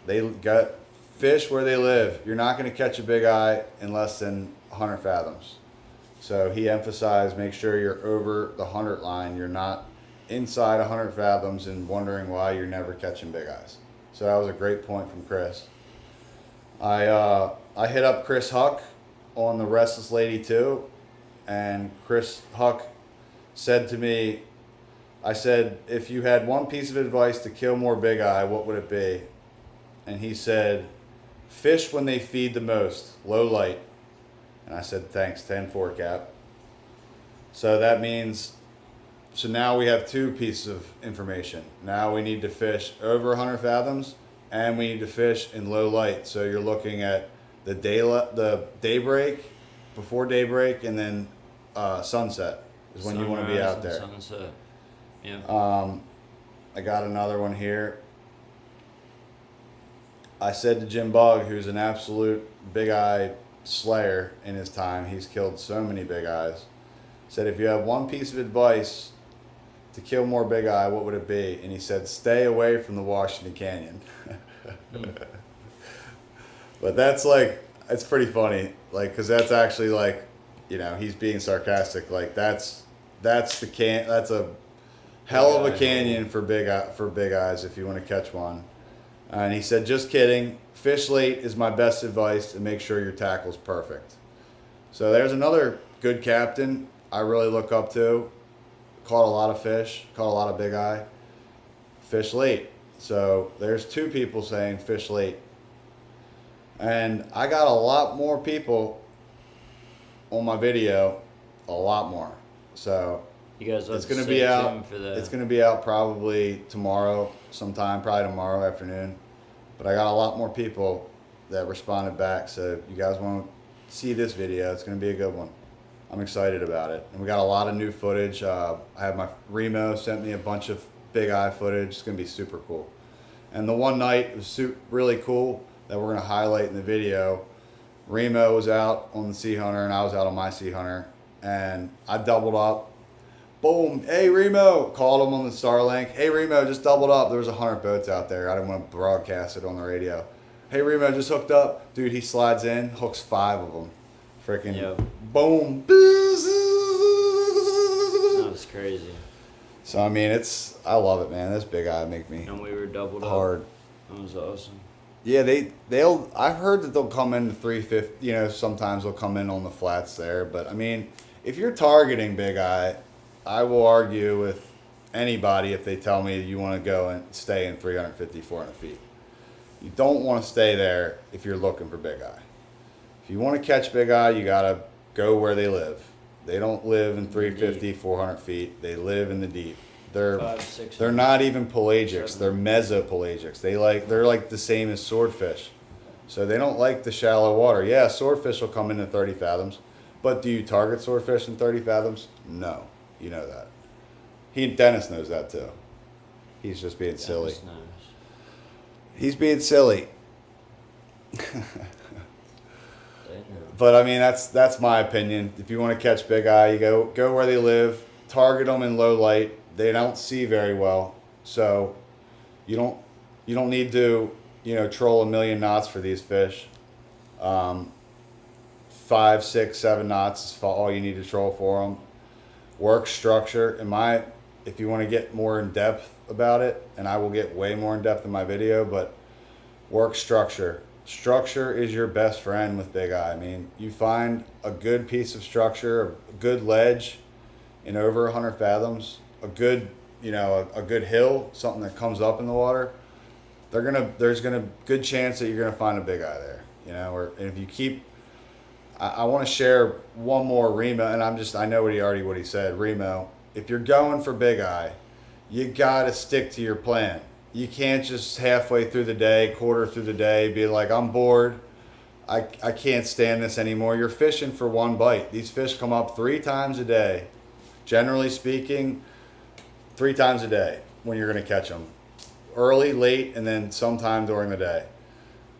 They got fish where they live. You're not going to catch a big eye in less than 100 fathoms. So he emphasized, make sure you're over the 100 line. You're not inside 100 fathoms and wondering why you're never catching big eyes. So that was a great point from Chris. I hit up Chris Huck on the Restless Lady too. And Chris Huck said to me, I said, if you had one piece of advice to kill more big eye, what would it be? And he said, fish when they feed the most, low light. And I said, thanks, 10-4 cap. So that means, so now we have two pieces of information. Now we need to fish over 100 fathoms, and we need to fish in low light. So you're looking at the daybreak, before daybreak, and then sunset is when you want to be Sunrise out and there. Sunset. Yeah. I got another one here. I said to Jim Bugg, who's an absolute big eye slayer in his time, he's killed so many big eyes, said, if you have one piece of advice to kill more big eye, what would it be? And he said, stay away from the Washington Canyon. But that's like, it's pretty funny, like, because that's actually like, you know, he's being sarcastic. Like that's a hell of a canyon for big eyes if you want to catch one. And he said, just kidding. Fish late is my best advice, and make sure your tackle's perfect. So there's another good captain I really look up to. Caught a lot of fish, caught a lot of big eye. Fish late. So there's two people saying fish late. And I got a lot more people on my video, a lot more. So You guys have it's to gonna stay be out. tuned for that. It's gonna be out probably tomorrow, sometime, probably tomorrow afternoon. But I got a lot more people that responded back. So if you guys want to see this video, it's gonna be a good one. I'm excited about it. And we got a lot of new footage. I have my Remo sent me a bunch of big eye footage. It's gonna be super cool. And the one night was really cool that we're gonna highlight in the video. Remo was out on the Sea Hunter and I was out on my Sea Hunter, and I doubled up. Boom! Hey Remo! Called him on the Starlink. Hey Remo, just doubled up. There was 100 boats out there. I didn't want to broadcast it on the radio. Hey Remo, just hooked up. Dude, he slides in, hooks 5 of them. Freaking boom! That was crazy. So I mean, I love it, man. This big eye make me And we were doubled up. hard. That was awesome. Yeah, they'll. I've heard that they'll come in to 350. You know, sometimes they'll come in on the flats there. But I mean, if you're targeting big eye, I will argue with anybody if they tell me you want to go and stay in 350, 400 feet. You don't want to stay there if you're looking for big eye. If you want to catch big eye, you gotta go where they live. They don't live in 350, 400 feet. They live in the deep. They're 500, 600. they're not even pelagics. They're mesopelagics. They're like the same as swordfish. So they don't like the shallow water. Yeah, swordfish will come into 30 fathoms, but do you target swordfish in 30 fathoms? No, you know that. Dennis knows that too. He's just being silly. Dennis knows. He's being silly. They know. But I mean, that's my opinion. If you want to catch big eye, you go where they live. Target them in low light. They don't see very well, so you don't need to troll a million knots for these fish. 5, 6, 7 knots is all you need to troll for them. Work structure. If you want to get more in depth about it, and I will get way more in depth in my video, but work structure. Structure is your best friend with big eye. I mean, you find a good piece of structure, a good ledge in over 100 fathoms, a good hill, something that comes up in the water. There's gonna good chance that you're gonna find a big eye there. And if you keep, I want to share one more Remo, and I know what he said. Remo, if you're going for big eye, you gotta stick to your plan. You can't just halfway through the day, quarter through the day, be like, I'm bored. I can't stand this anymore. You're fishing for one bite. These fish come up 3 times a day. Generally speaking, 3 times a day when you're going to catch them. Early, late, and then sometime during the day.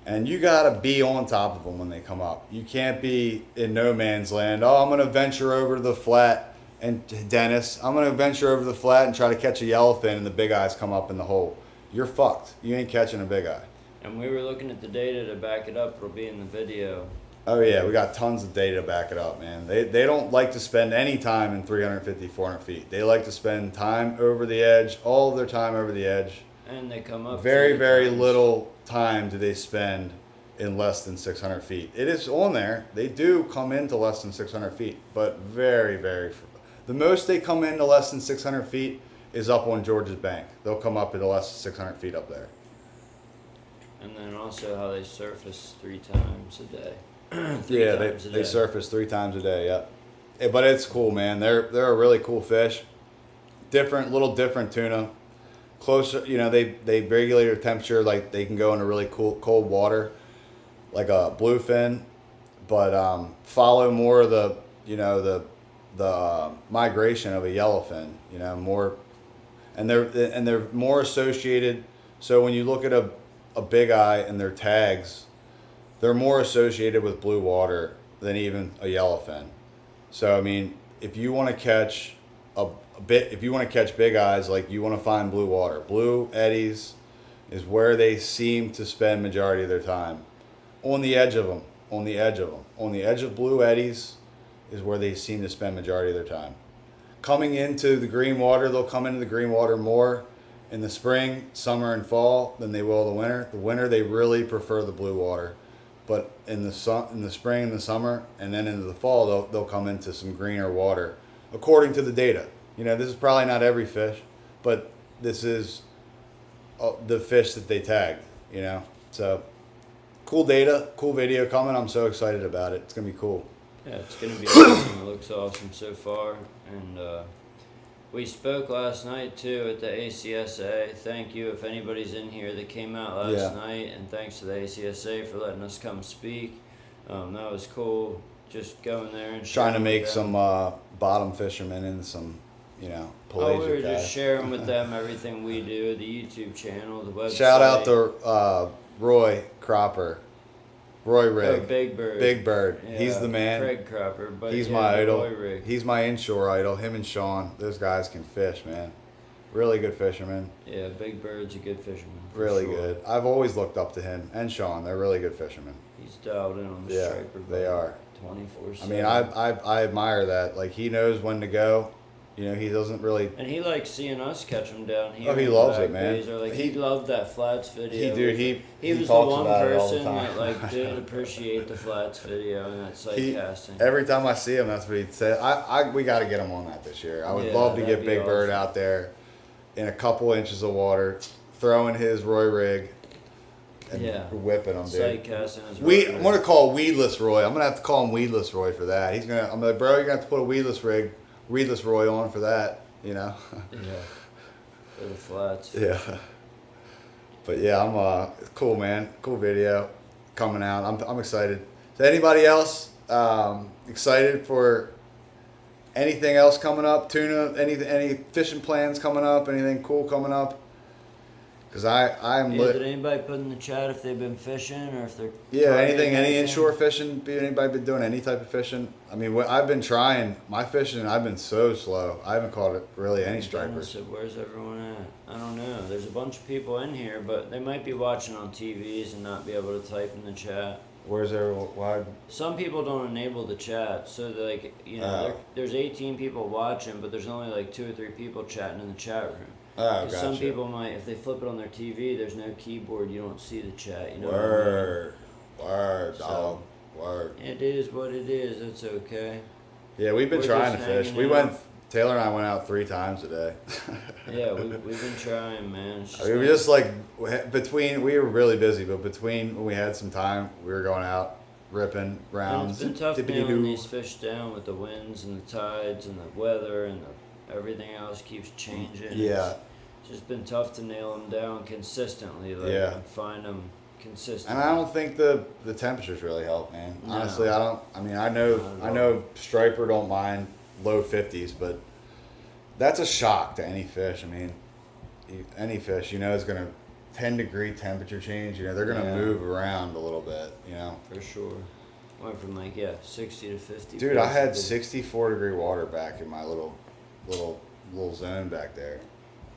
And you got to be on top of them when they come up. You can't be in no man's land. Oh, I'm going to venture over to the flat. And Dennis, I'm going to venture over the flat and try to catch a yellowfin, and the big eyes come up in the hole. You're fucked. You ain't catching a big eye. And we were looking at the data to back it up. It'll be in the video. Oh yeah, we got tons of data to back it up, man. They don't like to spend any time in 350, 400 feet. They like to spend time over the edge, all of their time over the edge. And they come up. Very, very little time do they spend in less than 600 feet. It is on there. They do come into less than 600 feet, but very, very. The most they come into less than 600 feet is up on George's Bank. They'll come up into less than 600 feet up there. And then also how they surface 3 times a day. They surface 3 times a day. Yeah, but it's cool, man. They're a really cool fish. Little different tuna. Closer, they regulate their temperature. Like they can go into really cold water, like a bluefin, but follow more of the migration of a yellowfin. More, and they're more associated. So when you look at a big eye and their tags, they're more associated with blue water than even a yellowfin. So I mean, if you want to catch if you want to catch big eyes, like you want to find blue water, blue eddies is where they seem to spend majority of their time. On the edge of them, on the edge of blue eddies is where they seem to spend majority of their time. Coming into the green water, they'll come into the green water more in the spring, summer, and fall than they will the winter. The winter, they really prefer the blue water. But in the spring and the summer, and then into the fall, they'll come into some greener water, according to the data. This is probably not every fish, but this is the fish that they tagged. So cool data, cool video coming. I'm so excited about it. It's gonna be cool. Yeah, it's gonna be awesome. It looks awesome so far, and we spoke last night too at the ACSA. Thank you if anybody's in here that came out last night, and thanks to the ACSA for letting us come speak. That was cool. Just going there and trying to make some bottom fishermen and some, pelagic we were guys. just sharing with them everything we do, the YouTube channel, the website. Shout out to Roy Cropper. Roy Rig. Oh, Big Bird. Big Bird. Yeah, He's the man. Craig Cropper. But He's yeah, my idol. Roy Rig. He's my inshore idol. Him and Sean. Those guys can fish, man. Really good fishermen. Yeah, Big Bird's a good fisherman. Really sure. good. I've always looked up to him and Sean. They're really good fishermen. He's dialed in on the striper. They are. 24/7. I mean, I admire that. Like, he knows when to go. You know, he doesn't really. And he likes seeing us catch him down here. Oh, he in the loves back it, man. bays, or like He- he loved that flats video. He He was the talks one about it all the person time. that like did appreciate the flats video and that sight He- casting. Every time I see him, that's what he'd say. We got to get him on that this year. I would Yeah, love to that'd get be Big Bird awesome. out there in a couple inches of water, throwing his Roy rig, and Yeah. whipping him, Sight dude. casting is I'm gonna call Weedless Roy. I'm gonna have to call him Weedless Roy for that. I'm like, bro, you're gonna have to put a Weedless Roy on for that. You know. Yeah. For the flats. Yeah. But yeah, I'm cool, man. Cool video coming out. I'm excited. Is anybody else excited for anything else coming up? Tuna? Any fishing plans coming up? Anything cool coming up? Because I'm Yeah, lit. did anybody put in the chat if they've been fishing or if they're Yeah, targeting any inshore fishing? Anybody been doing any type of fishing? I mean, I've been trying my fishing. I've been so slow. I haven't caught really any Dennis stripers. said, where's everyone at? I don't know. There's a bunch of people in here, but they might be watching on TVs and not be able to type in the chat. Where's everyone? Why? Some people don't enable the chat, so like there's 18 people watching, but there's only like 2 or 3 people chatting in the chat room. Oh, 'Cause gotcha. some people might, if they flip it on their TV, there's no keyboard, you don't see the chat. You know. Word, So- dog, word. It is what it is. It's okay. Yeah, we've been We're trying to just fish. hanging out. Taylor and I went out 3 times today. Yeah, we've been trying, man. It's We were just like we were really busy, but between when we had some time, we were going out ripping And rounds. it's been tough Tippity-doo. nailing these fish down with the winds and the tides and the weather and everything else keeps changing. Yeah. It's just been tough to nail them down consistently. Like, Yeah. and find them consistently. And I don't think the temperatures really help, man. No. Honestly, I don't. I mean, I Not at all. know striper don't mind low 50s, but that's a shock to any fish. I mean, any fish, is gonna 10-degree temperature change. They're gonna Yeah. move around a little bit. For sure. Went from 60 to 50. Dude, I had basically. 64-degree water back in my little zone back there.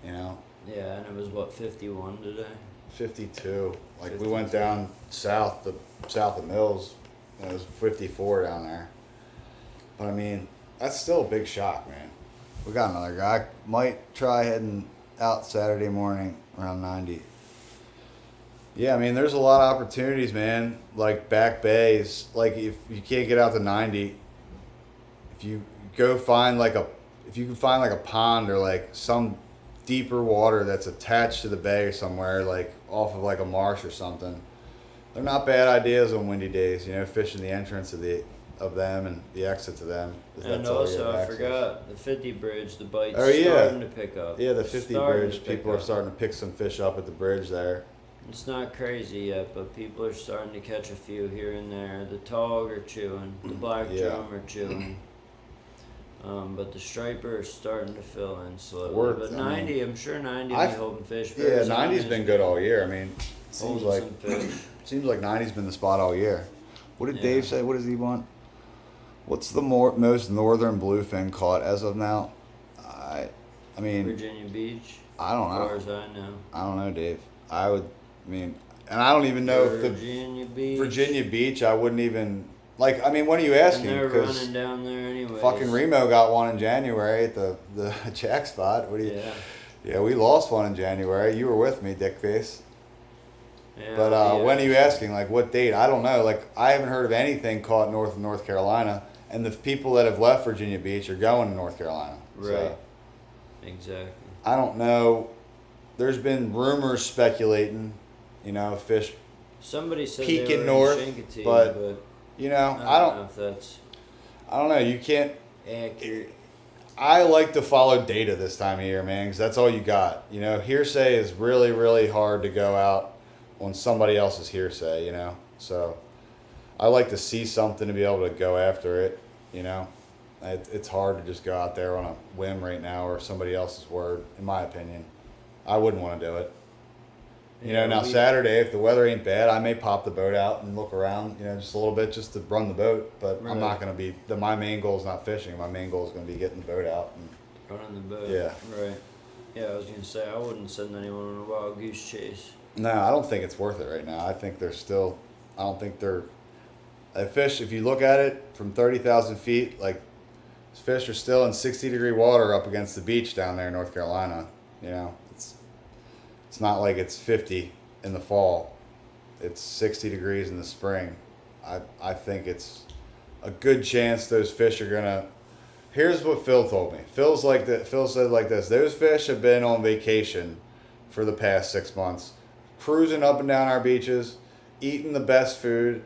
Yeah, and it was 51 today. 52. Like we went 52. down south of Mills, and it was 54 down there. But I mean, that's still a big shock, man. We got another guy. Might try heading out Saturday morning around 90. Yeah, I mean, there's a lot of opportunities, man. Like back bays. Like if you can't get out to 90, if you can find like a pond or like some deeper water that's attached to the bay or somewhere, like off of like a marsh or something, they're not bad ideas on windy days. Fishing the entrance of them and the exit to them. 'Cause And that's all you also, have I access. forgot the 50 bridge. The bite's Oh, yeah. starting to pick up. Yeah, the 50 Starting to bridge. pick People are up. starting to pick some fish up at the bridge there. It's not crazy yet, but people are starting to catch a few here and there. The tog are chewing, the black Yeah. drum are chewing. But the striper is starting to fill in slowly. Worth- But I mean, 90, I'm sure 90 will I've- be holding fish. Yeah, Arizona's 90's been good all year. I mean, seems holding like some fish. 90's been the spot all year. What did Yeah. Dave say? What does he want? What's the most northern bluefin caught as of now? I mean, Virginia Beach, I don't as far know. as I know. I don't know, Dave. And I don't even know if the Virginia Beach. Virginia Beach, I wouldn't even like. I mean, what are you And asking? they're Because running down there anyway. fucking Remo got one in January at the Jack spot. What do you? Yeah. Yeah, we lost one in January. You were with me, dickface. Yeah, But yeah. when are you asking? Like, what date? I don't know. Like, I haven't heard of anything caught north of North Carolina, and the people that have left Virginia Beach are going to North Carolina. Right. So, Exactly. I don't know. There's been rumors speculating, fish. Somebody said Peaking they were north, in Chincoteague, but but I I don't. don't know if that's I don't know. You can't. accurate. I like to follow data this time of year, man, because that's all you got. Hearsay is really, really hard to go out on somebody else's hearsay, So I like to see something to be able to go after it, It's hard to just go out there on a whim right now or somebody else's word, in my opinion. I wouldn't want to do it. Now Saturday, if the weather ain't bad, I may pop the boat out and look around, just a little bit just to run the boat. But I'm not going to be, my main goal is not fishing. My main goal is going to be getting the boat out. And, Running the boat. Yeah. Right. Yeah, I was gonna say I wouldn't send anyone on a wild goose chase. no, I don't think it's worth it right now. I think a fish, if you look at it from 30,000 feet, like These fish are still in 60-degree water up against the beach down there in North Carolina. You know, it's not like it's 50 in the fall. It's 60 degrees in the spring. I think it's a good chance those fish are gonna. Here's what Phil told me. Phil said like this. Those fish have been on vacation for the past 6 months, cruising up and down our beaches, eating the best food,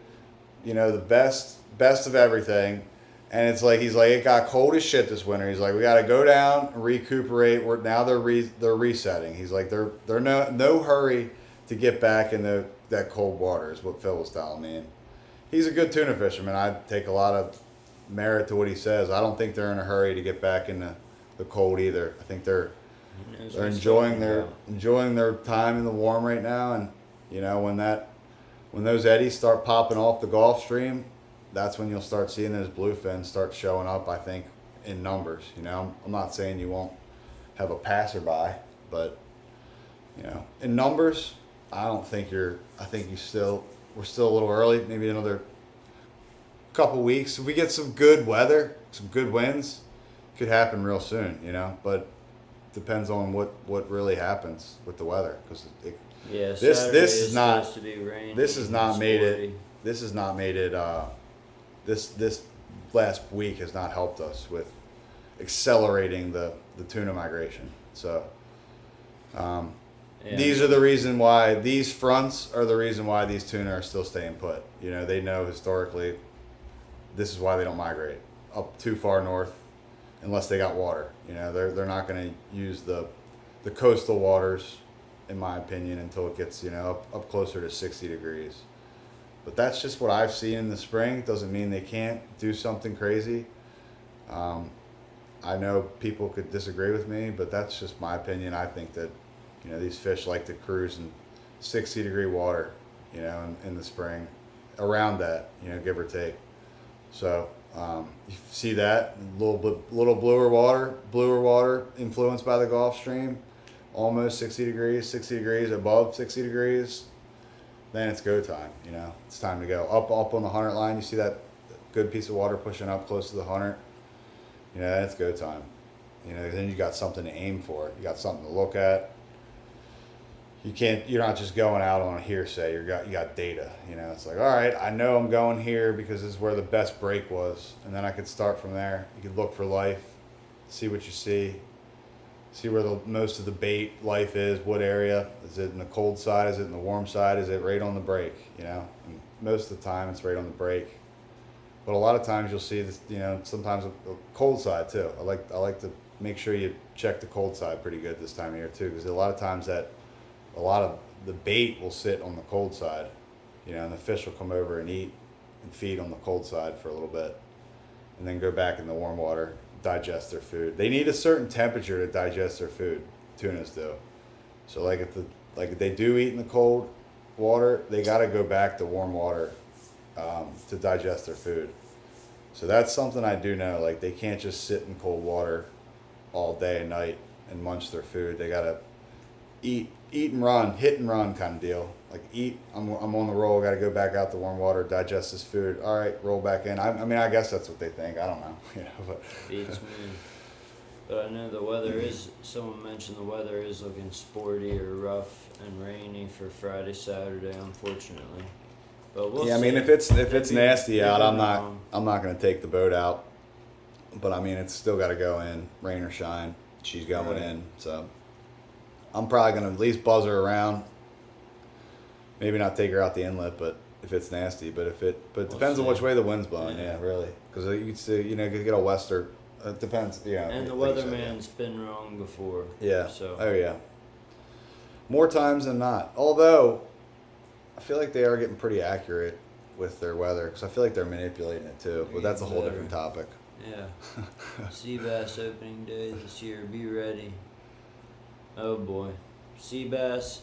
you know, the best of everything. And it's like, he's like, it got cold as shit this winter. He's like, we got to go down and recuperate. Now they're resetting. He's like, they're no hurry to get back in that cold water is what Phil was telling me. And he's a good tuna fisherman. I take a lot of merit to what he says. I don't think they're in a hurry to get back in the cold either. I think they're enjoying their time in the warm right now. And you know, when those eddies start popping off the Gulf Stream, that's when you'll start seeing those bluefins start showing up, I think, in numbers. You know, I'm not saying you won't have a passerby, but you know, in numbers, I think we're still a little early, maybe another couple weeks. If we get some good weather, some good winds, it could happen real soon, you know, but depends on what really happens with the weather, because this last week has not helped us with accelerating the tuna migration. So these are the reason why these fronts are the reason why these tuna are still staying put. You know, they know historically this is why they don't migrate up too far north unless they got water. You know, they're not going to use the coastal waters, in my opinion, until it gets, you know, up closer to 60 degrees. But that's just what I've seen in the spring. Doesn't mean they can't do something crazy. I know people could disagree with me, but that's just my opinion. I think that, you know, these fish like to cruise in 60-degree water, you know, in the spring, around that, you know, give or take. So you see that little bluer water influenced by the Gulf Stream, almost 60 degrees, above 60 degrees. Then it's go time, you know. It's time to go. Up on the 100 line, you see that good piece of water pushing up close to the 100. You know, it's go time. You know, then you got something to aim for. You got something to look at. You're not just going out on a hearsay. You got data. You know, it's like, all right, I know I'm going here because this is where the best break was. And then I could start from there. You could look for life, see what you see where most of the bait life is, what area. Is it in the cold side? Is it in the warm side? Is it right on the break? You know, and most of the time it's right on the break. But a lot of times you'll see this, you know, sometimes a cold side too. I like to make sure you check the cold side pretty good this time of year too, because a lot of times that a lot of the bait will sit on the cold side, you know, and the fish will come over and eat and feed on the cold side for a little bit and then go back in the warm water, digest their food. They need a certain temperature to digest their food. Tunas do. So like if they do eat in the cold water, they got to go back to warm water to digest their food. So that's something I do know. Like they can't just sit in cold water all day and night and munch their food. They got to eat and run, hit and run kind of deal. Like eat, I'm on the roll, got to go back out to warm water, digest this food. All right, roll back in. I mean, I guess that's what they think. I don't know. You know, but Beats me. But I know the weather is, someone mentioned the weather is looking sporty or rough and rainy for Friday, Saturday, unfortunately. But we'll see. I mean, if it's nasty out, I'm not going to take the boat out. But I mean, it's still got to go in, rain or shine. She's going in, so I'm probably going to at least buzz her around. Maybe not take her out the inlet, but if it's nasty. But it depends on which way the wind's blowing. Yeah, really, because you can see, you know, you get a wester. It depends. Yeah. And the weatherman's been wrong before. Yeah. So. Oh yeah. More times than not. Although, I feel like they are getting pretty accurate with their weather, because I feel like they're manipulating it too. But that's a whole different topic. Yeah. Sea bass opening day this year. Be ready. Oh boy. Sea bass.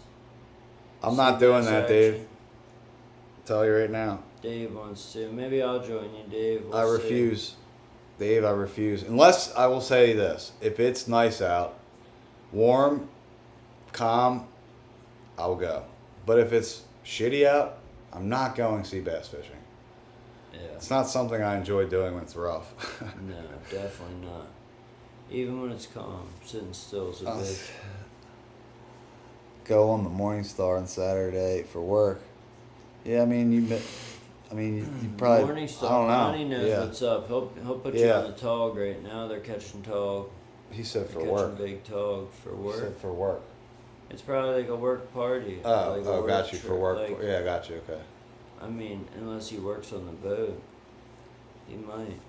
I'm not doing that, Dave. I'll tell you right now. Dave wants to. Maybe I'll join you, Dave. I refuse. Dave, I refuse. Unless, I will say this. If it's nice out, warm, calm, I'll go. But if it's shitty out, I'm not going sea bass fishing. Yeah. It's not something I enjoy doing when it's rough. No, definitely not. Even when it's calm, sitting still is a bitch. Go on the Morningstar on Saturday for work. Yeah, I mean you probably. Morningstar, I don't know. Monty knows Yeah. what's up. He'll put you Yeah. on the tog right now. They're catching tog. He said for They're work. catching big tog for He work. said for work. It's probably like a work party. Oh, like a oh, work got you for trip. work. Like, Yeah, got you. Okay. I mean, unless he works on the boat, he might.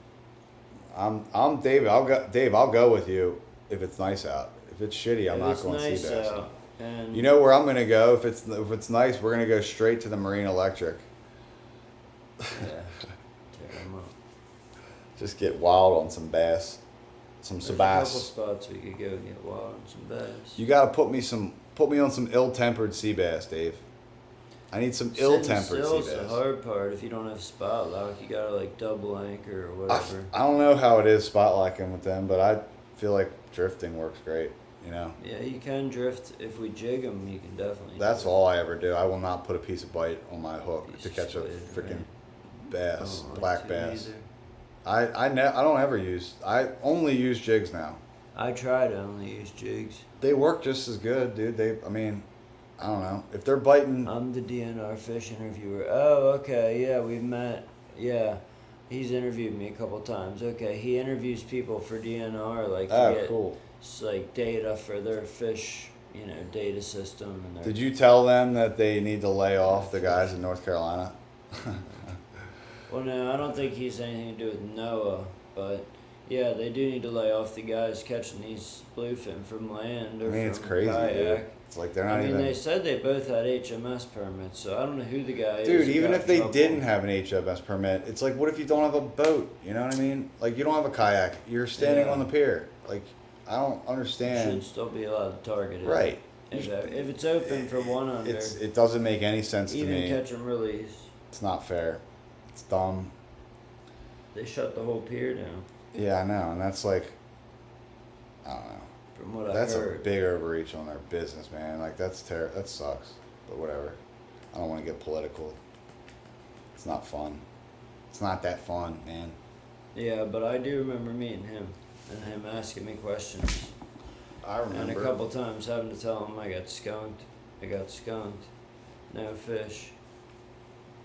I'm David. I'll go with you if it's nice out. If it's shitty, I'm If not it's going to nice sea bass. out, and You know where I'm gonna go if it's nice. We're gonna go straight to the Marine Electric. yeah, tear 'em up. Just get wild on some bass, some There's a couple bass. spots we could go get wild on some bass. You gotta put me on some ill-tempered sea bass, Dave. I need some ill-tempered sea Sitting still's the bass. hard part. If you don't have spot lock, you gotta like double anchor or whatever. I don't know how it is spot locking with them, but I feel like drifting works great. You know. Yeah, you can drift. If we jig them, you can definitely. That's drift. all I ever do. I will not put a piece of bite on my hook Piece to of catch a squid, freaking right. bass, I don't like black to bass. either. I don't ever use. I only use jigs now. I try to only use jigs. They work just as good, dude. I mean, I don't know if they're biting. I'm the DNR fish interviewer. Oh, okay, yeah, we've met. Yeah, he's interviewed me a couple times. Okay, he interviews people for DNR, like to get Cool. like data for their fish, data system and their. Did you tell them that they need to lay off the guys in North Carolina? Well, no, I don't think he's anything to do with NOAA, but yeah, they do need to lay off the guys catching these bluefin from land or I mean, it's from crazy, kayak. dude. It's like they're not I mean, even. they said they both had HMS permits, so I don't know who the guy is. Dude, who even got if they trouble. didn't have an HMS permit, it's like, what if you don't have a boat? You know what I mean? Like, you don't have a kayak. You're standing Yeah. on the pier. Like, I don't You understand. should still be allowed to target it. Right. If it's open for one under, It doesn't make any sense to even me. catch and release, It's not fair. It's dumb. they shut the whole pier down. Yeah, I know, and that's like, I don't know. From what That's I a heard. big overreach on their business, man. Like that's that sucks. But whatever. I don't want to get political. It's not fun. It's not that fun, man. Yeah, but I do remember meeting him and him asking me questions. I remember. And a couple times having to tell him I got skunked. No fish.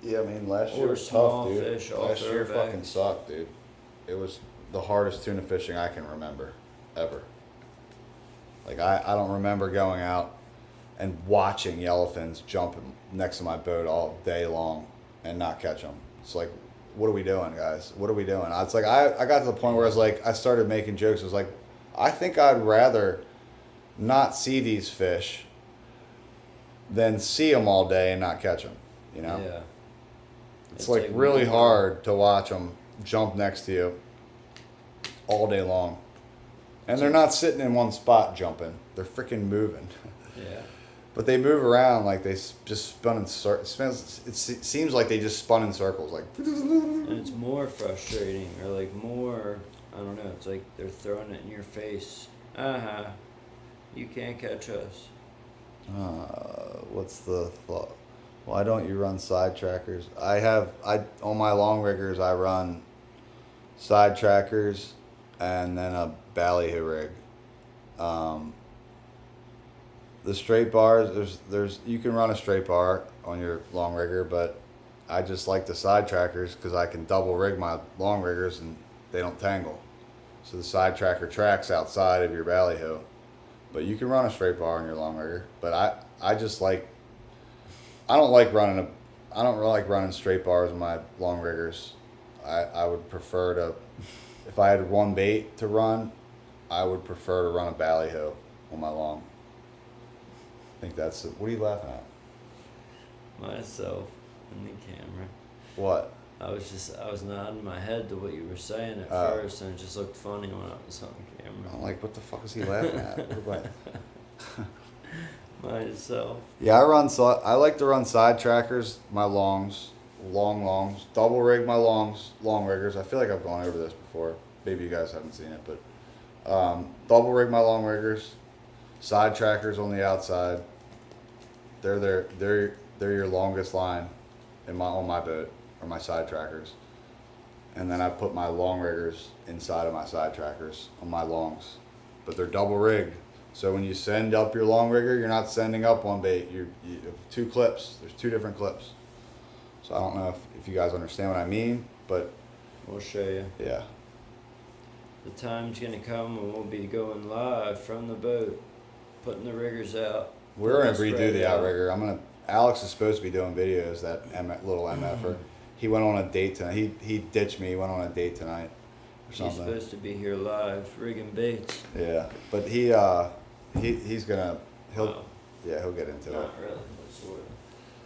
Yeah, I mean last Or year was small tough, dude. fish off Last year their fucking backs. sucked, dude. It was the hardest tuna fishing I can remember, ever. Like I don't remember going out and watching yellowfins jumping next to my boat all day long and not catch them. It's like, what are we doing, guys? What are we doing? It's like I got to the point where I was like, I started making jokes. I was like, I think I'd rather not see these fish than see them all day and not catch them. You know? Yeah. It's like really hard to watch them jump next to you all day long. And they're not sitting in one spot jumping. They're freaking moving. Yeah. But they move around like they just spun in circles. It seems like they just spun in circles. Like. And it's more frustrating, or like more, I don't know, it's like they're throwing it in your face. You can't catch us. What's the thought? Why don't you run side trackers? On my long riggers I run side trackers and then a ballyhoo rig. The straight bars, there's you can run a straight bar on your long rigger, but I just like the side trackers because I can double rig my long riggers and they don't tangle. So the side tracker tracks outside of your ballyhoo, but you can run a straight bar on your long rigger. But I just like, I don't really like running straight bars on my long riggers. I would prefer to, if I had one bait to run, I would prefer to run a ballyhoo on my long. I think that's it. What are you laughing at? Myself in the camera. What? I was nodding my head to what you were saying at Oh. first, and it just looked funny when I was on camera. I'm like, what the fuck is he laughing at? What Myself. Yeah, I like to run side trackers, my long longs, double rig my long riggers. I feel like I've gone over this before. Maybe you guys haven't seen it, but double rig my long riggers, side trackers on the outside. They're your longest line on my boat, or my side trackers. and then I put my long riggers inside of my side trackers on my longs, but they're double rigged. So when you send up your long rigger, you're not sending up one bait. You have 2 clips. There's 2 different clips. So I don't know if you guys understand what I mean, but We'll show you. yeah. The time's gonna come when we'll be going live from the boat, putting the riggers out. We're gonna putting redo spread the out. outrigger. Alex is supposed to be doing videos. That little MFer. He went on a date tonight. He ditched me. He went on a date tonight or He's something. supposed to be here live, rigging baits. Yeah, but he's gonna he'll Oh. he'll get into it. Not really, but sort of.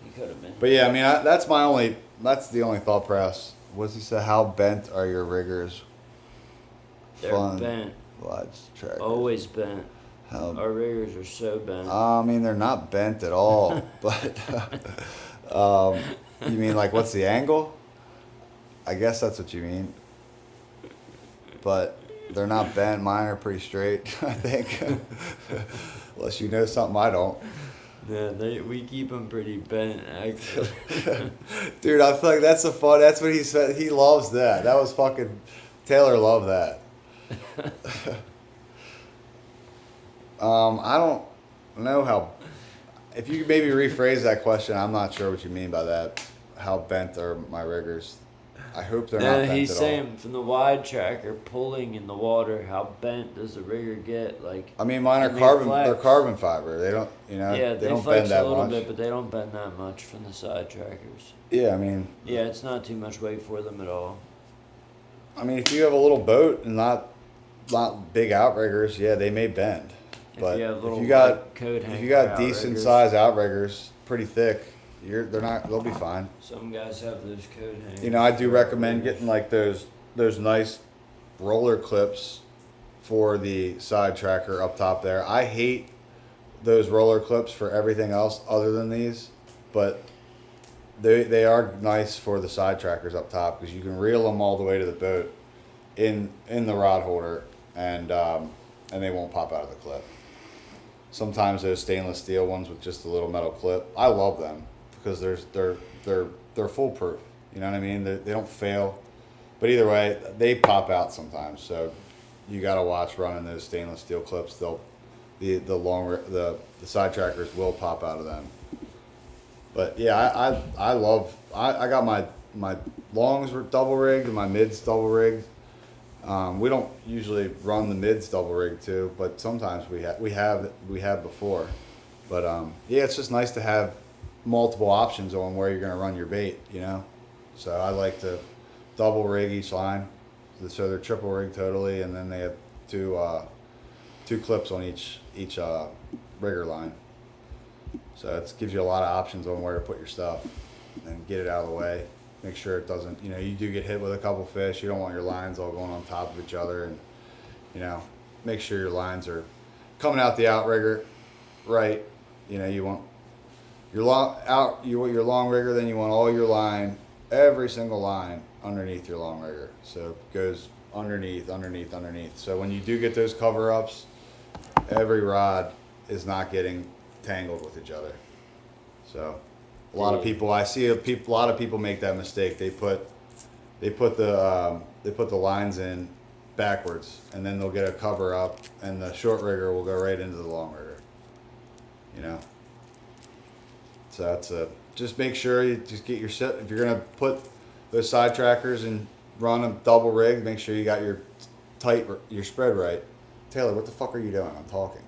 He could have been. But yeah, I mean that's the only thought process. What's he say? How bent are your riggers? They're Fun bent. Large track. Always bent. How Our riggers are so bent. I mean, they're not bent at all, but you mean like what's the angle? I guess that's what you mean. But they're not bent. Mine are pretty straight, I think. Unless you know something I don't. Yeah, we keep them pretty bent, actually. Dude, I feel like that's what he said. He loves that. That was fucking, Taylor loved that. I don't know how, if you could maybe rephrase that question, I'm not sure what you mean by that. How bent are my riggers? I hope they're not No, bent he's at saying all. from the wide tracker pulling in the water, how bent does the rigger get? Like, I mean, mine are they carbon. flex. They're carbon fiber. They don't, yeah, they don't flex bend that a little much. bit, but they don't bend that much from the side trackers. Yeah, I mean, Yeah, it's not too much weight for them at all. if you have a little boat and not big outriggers, yeah, they may bend. But If you have little if you got light coat if hanger you got decent outriggers. size outriggers, pretty thick, they'll be fine. Some guys have those coat hangers. You know, I do for recommend riggers. getting like those nice roller clips for the side tracker up top there. I hate those roller clips for everything else other than these, but they are nice for the side trackers up top because you can reel them all the way to the boat in the rod holder and they won't pop out of the clip. Sometimes those stainless steel ones with just a little metal clip, I love them because they're foolproof. You know what I mean? They don't fail. But either way, they pop out sometimes. So you got to watch running those stainless steel clips. The side trackers will pop out of them. But yeah, I got my longs were double rigged and my mids double rigged. We don't usually run the mids double rigged too, but sometimes we have before. But yeah, it's just nice to have multiple options on where you're going to run your bait, you know. So I like to double rig each line, so they're triple rigged totally, and then they have two clips on each rigger line. So it gives you a lot of options on where to put your stuff and get it out of the way. Make sure it doesn't, you do get hit with a couple fish. You don't want your lines all going on top of each other, and make sure your lines are coming out the outrigger right. You want your long rigger, then you want all your line, every single line underneath your long rigger. So it goes underneath. So when you do get those cover ups, every rod is not getting tangled with each other. So a lot of people, I see a lot of people make that mistake. They put the lines in backwards, and then they'll get a cover up, and the short rigger will go right into the long rigger. So that's just make sure you just get your set. If you're gonna put those side trackers and run them double rigged, make sure you got your spread right. Taylor, what the fuck are you doing? I'm talking.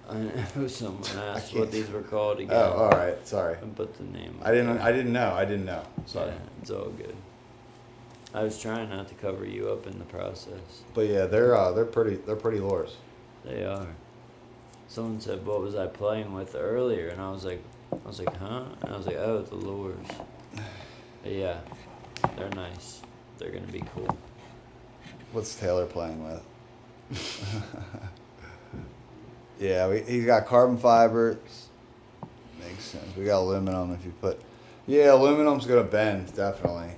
I know someone asked can't- what these were called again. Oh, all right. Sorry. I put the name. I didn't know. Sorry. Yeah, it's all good. I was trying not to cover you up in the process. But yeah, they're pretty lures. They are. Someone said, "What was I playing with earlier?" And I was like, "Huh?" And I was like, "Oh, the lures." But yeah, they're nice. They're gonna be cool. What's Taylor playing with? Yeah, he's got carbon fiber. Makes sense. We got aluminum. If you put, yeah, aluminum's gonna bend definitely.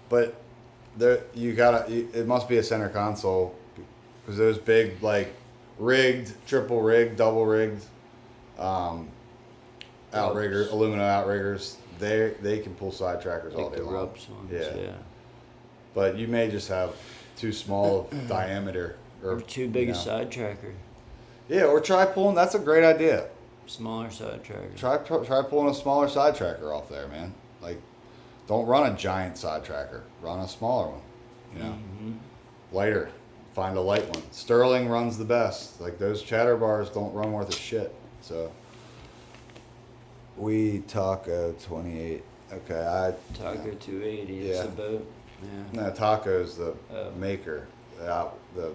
But there it must be a center console because those big like rigged, triple rigged, double rigged, outrigger, aluminum outriggers. They can pull side trackers all Like day the long. Rups ones. Yeah. but you may just have too small of diameter Or too big you a know. side tracker. Yeah, or try pulling. That's a great idea. Smaller side tracker. Try pulling a smaller side tracker off there, man. Like, don't run a giant side tracker. Run a smaller one. You know, lighter. Find a light one. Sterling runs the best. Like those chatter bars don't run worth a shit. So we Taco 28. Okay, Taco 280. It's Yeah. a boat. Yeah. No, Taco's the Oh. maker.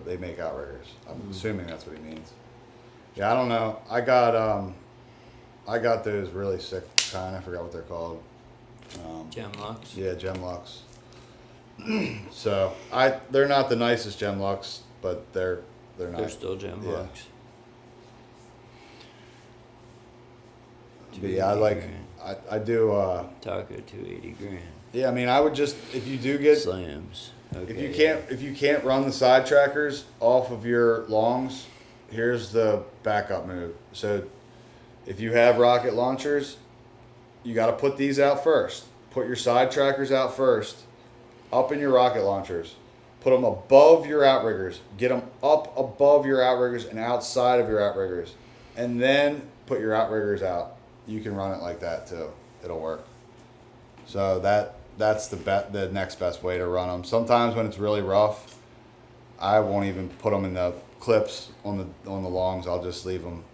They make outriggers. I'm assuming that's what he means. Yeah, I don't know. I got those really sick kind. I forgot what they're called. Gemlux. Yeah, Gemlux. So they're not the nicest Gemlux, but they're not. They're still Gemlux. But yeah, I do. Taco 280 grand. Yeah, I mean, I would just if you do get Slams. Okay. if you can't run the side trackers off of your longs, here's the backup move. So if you have rocket launchers, you got to put these out first. Put your side trackers out first, up in your rocket launchers. Put them above your outriggers. Get them up above your outriggers and outside of your outriggers, and then put your outriggers out. You can run it like that too. It'll work. So that's the next best way to run them. Sometimes when it's really rough, I won't even put them in the clips on the longs. I'll just leave them,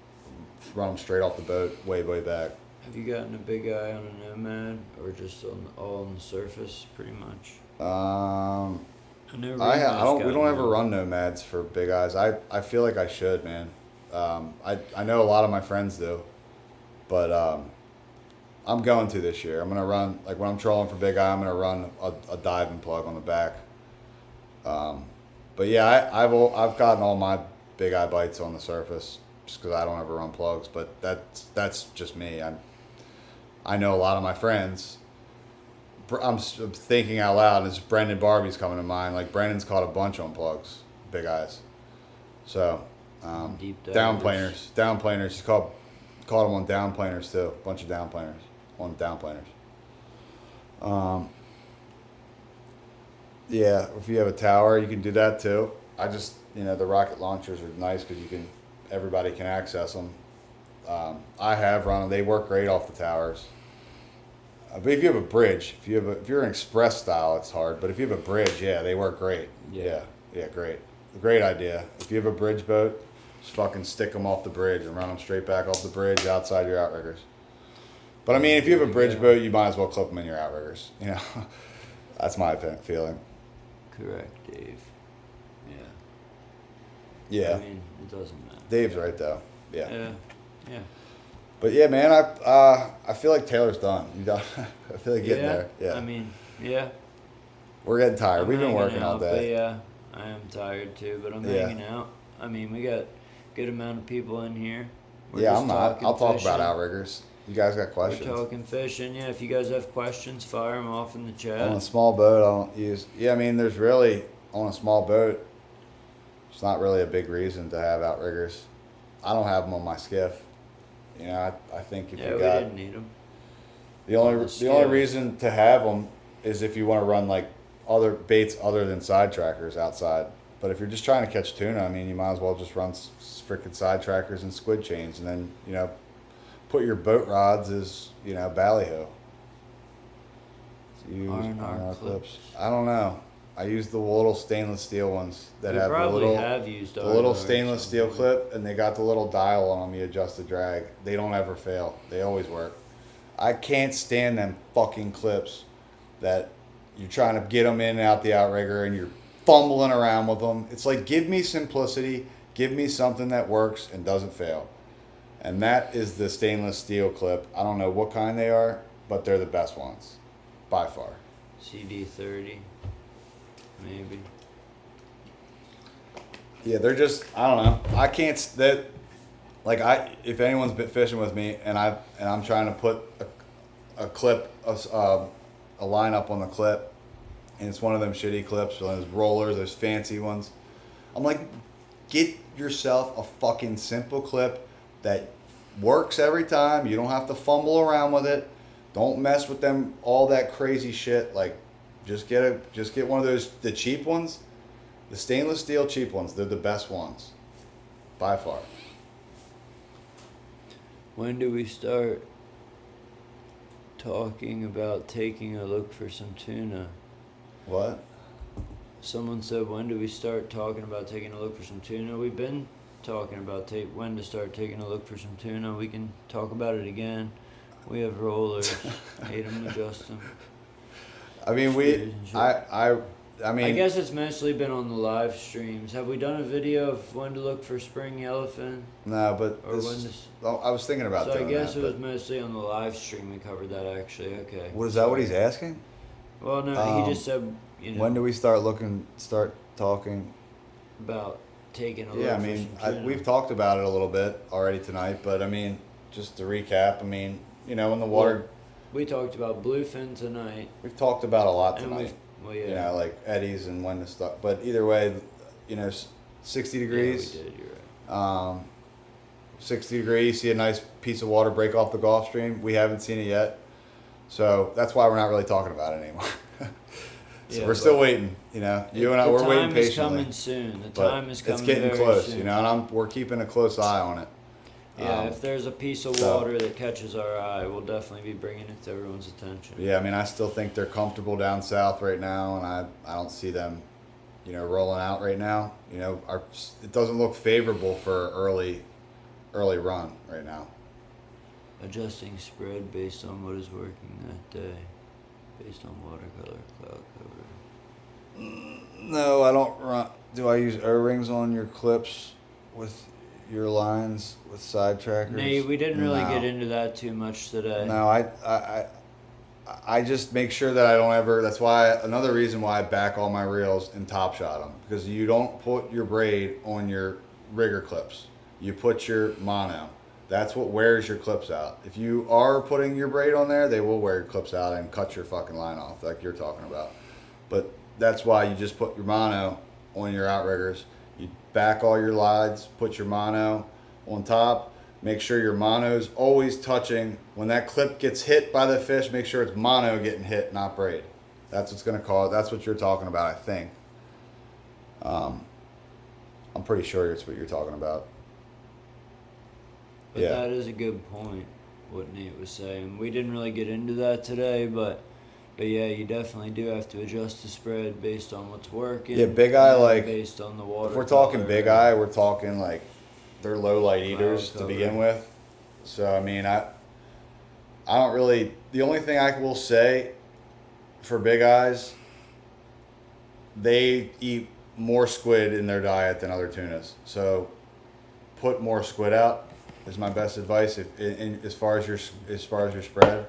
run them straight off the boat, way back. Have you gotten a big eye on a Nomad or just all on the surface, pretty much? I I know. don't. We don't ever run nomads for big eyes. I feel like I should, man. I know a lot of my friends do, but I'm going to this year. I'm gonna run like when I'm trolling for big eye. I'm gonna run a diving plug on the back. But yeah, I've gotten all my big eye bites on the surface just because I don't ever run plugs. But that's just me. I know a lot of my friends. I'm thinking out loud, and it's Brendan Barbie's coming to mind. Like Brendan's caught a bunch on plugs, big eyes. So Deep downplaners. He's caught them on downplaners too. A bunch of downplaners on downplaners. Yeah, if you have a tower, you can do that too. I just the rocket launchers are nice because everybody can access them. I have run them. They work great off the towers. But if you have a bridge, if you're an express style, it's hard. But if you have a bridge, yeah, they work great. Yeah, great. Great idea. If you have a bridge boat, just fucking stick them off the bridge and run them straight back off the bridge outside your outriggers. But I mean, if you have a bridge boat, you might as well clip them in your outriggers. That's my feeling. Correct, Dave. Yeah. I mean, it doesn't matter. Dave's right though. Yeah. Yeah. But yeah, man, I feel like Taylor's done. You done? I feel like getting there. Yeah. I mean, yeah. We're getting tired. I'm We've been hanging working all out, day. But yeah, I am tired too, but I'm Yeah. hanging out. I mean, we got a good amount of people in here. We're Yeah, just I'm not. talking I'll talk fishing. about outriggers. You guys got questions? We're talking fishing. Yeah, if you guys have questions, fire them off in the chat. On a small boat, I don't use. Yeah, I mean, there's really on a small boat. It's not really a big reason to have outriggers. I don't have them on my skiff. I think if Yeah, you we got didn't need them. the only on the the only scale. reason to have them is if you want to run like other baits other than side trackers outside. But if you're just trying to catch tuna, I mean, you might as well just run freaking side trackers and squid chains, and then put your boat rods as ballyhoo. R&R clips. I don't know. I use the little stainless steel ones that We have the probably little have used the little R&R stainless at some steel point. clip, and they got the little dial on them. You adjust the drag. They don't ever fail. They always work. I can't stand them fucking clips that you're trying to get them in and out the outrigger and you're fumbling around with them. It's like, give me simplicity. Give me something that works and doesn't fail. And that is the stainless steel clip. I don't know what kind they are, but they're the best ones by far. CD30, maybe. Yeah, they're just, I don't know. I can't if anyone's been fishing with me and I'm trying to put a clip a line up on the clip, and it's one of them shitty clips, or those rollers, those fancy ones. I'm like, get yourself a fucking simple clip that works every time. You don't have to fumble around with it. Don't mess with them, all that crazy shit. Like, Just get one of those, the cheap ones, the stainless steel cheap ones. They're the best ones, by far. When do we start talking about taking a look for some tuna? What? Someone said, when do we start talking about taking a look for some tuna? We've been talking about when to start taking a look for some tuna. We can talk about it again. We have rollers. Hate them, adjust them. I mean, I mean, I guess it's mostly been on the live streams. Have we done a video of when to look for spring yellowfin? no, but Or when I was thinking about So I doing guess that, it was but mostly on the live stream we covered that actually. Okay. what is that? What he's asking? Well, no, he just said, you know, When do we start talking? about taking a look Yeah, I for mean, some tuna. we've talked about it a little bit already tonight, but I mean, just to recap, I mean, you know, in the water, We talked about bluefin tonight, we've talked about a lot and tonight. well, yeah, You know, like eddies and when to start. But either way, you know, 60 degrees. Yeah, we did. You're right. 60 degrees, see a nice piece of water break off the Gulf Stream. We haven't seen it yet. So that's why we're not really talking about it anymore. So Yeah, we're still but waiting, you know. You and I, the we're waiting time is patiently. coming soon. The But time is coming. it's getting very close, soon. you know, and we're keeping a close eye on it. Yeah, if there's a piece of so- water that catches our eye, we'll definitely be bringing it to everyone's attention. Yeah, I mean, I still think they're comfortable down south right now, and I don't see them, you know, rolling out right now. You know, it doesn't look favorable for early run right now. Adjusting spread based on what is working that day, based on watercolor, cloud cover. No, I don't run. Do I use O-rings on your clips with your lines with side trackers? No, we didn't really No. get into that too much today. No, I just make sure that I don't ever. That's why another reason why I back all my reels and top shot them, because you don't put your braid on your rigger clips. You put your mono. That's what wears your clips out. If you are putting your braid on there, they will wear your clips out and cut your fucking line off, like you're talking about. But that's why you just put your mono on your outriggers. You back all your lines, put your mono on top. Make sure your mono's always touching. When that clip gets hit by the fish, make sure it's mono getting hit, not braid. That's what's gonna cause. That's what you're talking about, I think. I'm pretty sure it's what you're talking about. But Yeah. that is a good point, what Nate was saying. We didn't really get into that today, but yeah, you definitely do have to adjust the spread based on what's working. Yeah, big eye, and like, based on the water. If we're talking color. big eye, we're talking like they're low light eaters Cloud to cover. begin with. So I mean, I don't really. The only thing I will say for big eyes, they eat more squid in their diet than other tunas. So put more squid out is my best advice. As far as your spread,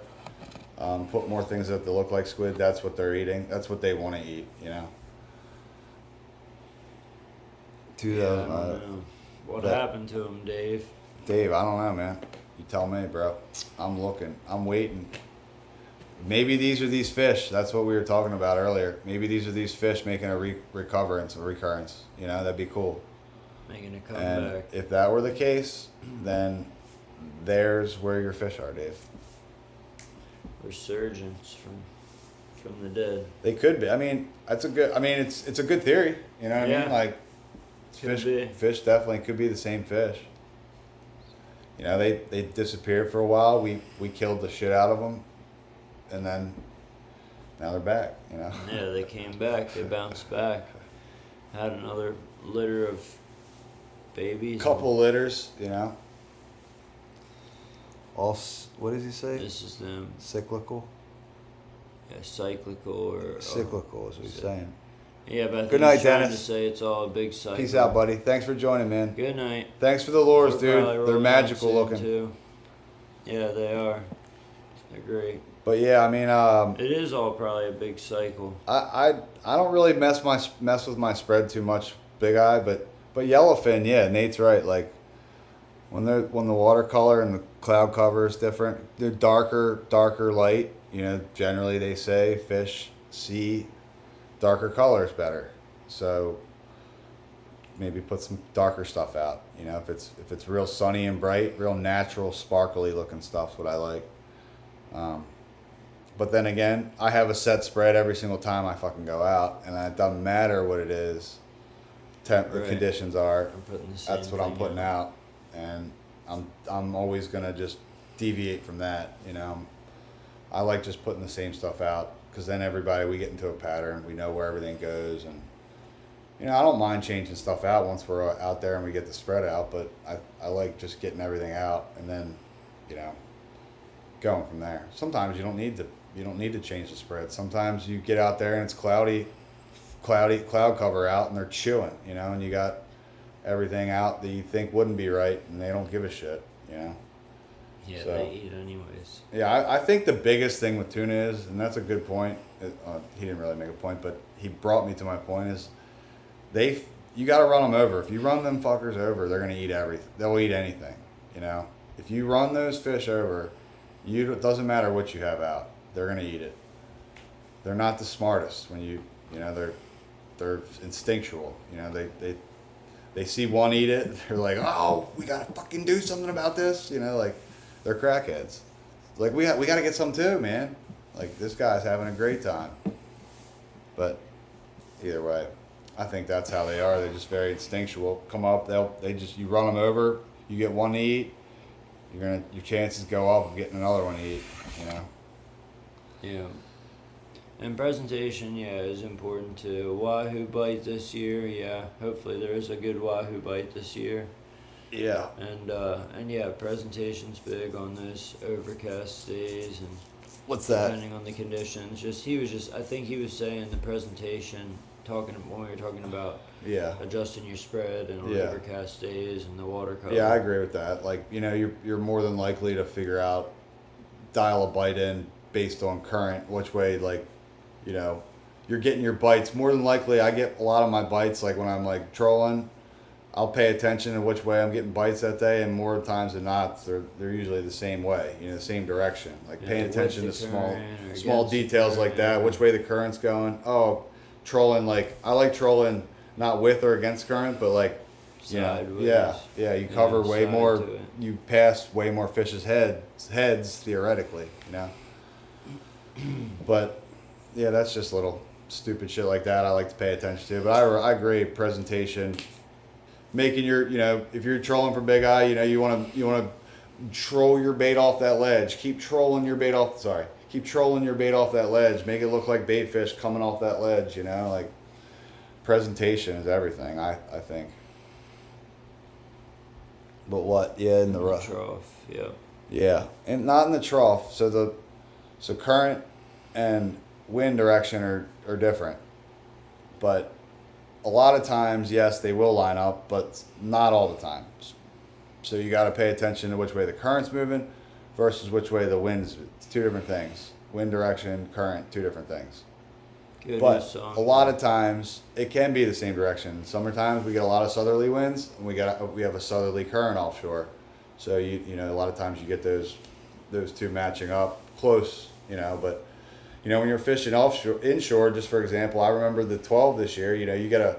put more things that look like squid. That's what they're eating. That's what they want to eat. You know. Yeah, I don't know. What happened to him, Dave? Dave, I don't know, man. You tell me, bro. I'm looking. I'm waiting. Maybe these are these fish. That's what we were talking about earlier. Maybe these are these fish making a recurrence. You know, that'd be cool. Making a And comeback. if that were the case, then there's where your fish are, Dave. Resurgence from the dead. They could be. I mean, that's a good. I mean, it's a good theory. You know what I Yeah. mean? Like, Could be. fish definitely could be the same fish. You know, they disappeared for a while. We killed the shit out of them, and then now they're back. You know. Yeah, they came back. They bounced back. Had another litter of babies. Couple litters. You know. What does he say? This is them. Cyclical. Yeah, cyclical or Cyclical is what he's saying. Yeah, but I think Good night, he's trying Dennis. to say it's all a big cycle. Peace out, buddy. Thanks for joining, man. Good night. Thanks for the lures, We're dude. probably They're rolling magical out soon, looking. too. Yeah, they are. They're great. But yeah, I mean, It is all probably a big cycle. I don't really mess with my spread too much, big eye, but yellowfin, yeah, Nate's right. Like when the watercolor and the cloud cover is different, they're darker light. You know, generally they say fish see darker colors better. So maybe put some darker stuff out. You know, if it's real sunny and bright, real natural, sparkly looking stuff's what I like. But then again, I have a set spread every single time I fucking go out, and it doesn't matter what it is. The Right. conditions are. I'm putting the same That's what I'm thing putting out, and I'm always gonna just deviate from that. You know, I like just putting the same stuff out because then we get into a pattern. We know where everything goes, and you know, I don't mind changing stuff out once we're out there and we get the spread out. But I like just getting everything out and then, you know, going from there. Sometimes you don't need to change the spread. Sometimes you get out there and it's cloud cover out and they're chewing, you know, and you got everything out that you think wouldn't be right and they don't give a shit, you know. Yeah, So, they eat anyways. yeah, I think the biggest thing with tuna is, and that's a good point. He didn't really make a point, but he brought me to my point is you got to run them over. If you run them fuckers over, they're gonna eat everything. They'll eat anything, you know. If you run those fish over, it doesn't matter what you have out. They're gonna eat it. They're not the smartest when you know they're instinctual. You know they see one eat it. They're like, oh, we gotta fucking do something about this. You know, like they're crackheads. Like we gotta get some too, man. Like this guy's having a great time. But either way, I think that's how they are. They're just very instinctual. Come up, you run them over. You get one to eat. Your chances go up of getting another one to eat. You know. Yeah. And presentation, yeah, is important too. Wahoo bite this year, yeah. Hopefully there is a good wahoo bite this year. Yeah. And yeah, presentation's big on those overcast days and What's that? depending on the conditions. I think he was saying the presentation, when we were talking about Yeah. adjusting your spread and on Yeah. overcast days and the water cover. Yeah, I agree with that. Like, you know, you're more than likely to dial a bite in based on current, which way, like, you know, you're getting your bites. More than likely, I get a lot of my bites, like when I'm like trolling, I'll pay attention to which way I'm getting bites that day, and more times than not, they're usually the same way, you know, the same direction. Like paying with attention the to current or small against the details like that, current. which way the current's going. Oh, trolling, like I like trolling not with or against current, but like, you know, Sideways. yeah, you cover way side more, to it. you pass way more fish's heads theoretically, you know. But yeah, that's just little stupid shit like that I like to pay attention to. But I agree, presentation, making your, you know, if you're trolling for big eye, you know, you want to troll your bait off that ledge. Keep trolling your bait off that ledge. Make it look like bait fish coming off that ledge, you know, like presentation is everything, I think. But what? Yeah, in the rough. Trough, yeah. Yeah, and not in the trough. So current and wind direction are different. But a lot of times, yes, they will line up, but not all the time. So you got to pay attention to which way the current's moving versus which way the wind's. It's two different things. Wind direction, current, two different things. Good But song. a lot of times it can be the same direction. Summertimes we get a lot of southerly winds, and we have a southerly current offshore. So you know, a lot of times you get those two matching up close, you know. But you know, when you're fishing inshore, just for example, I remember the 12 this year. You know,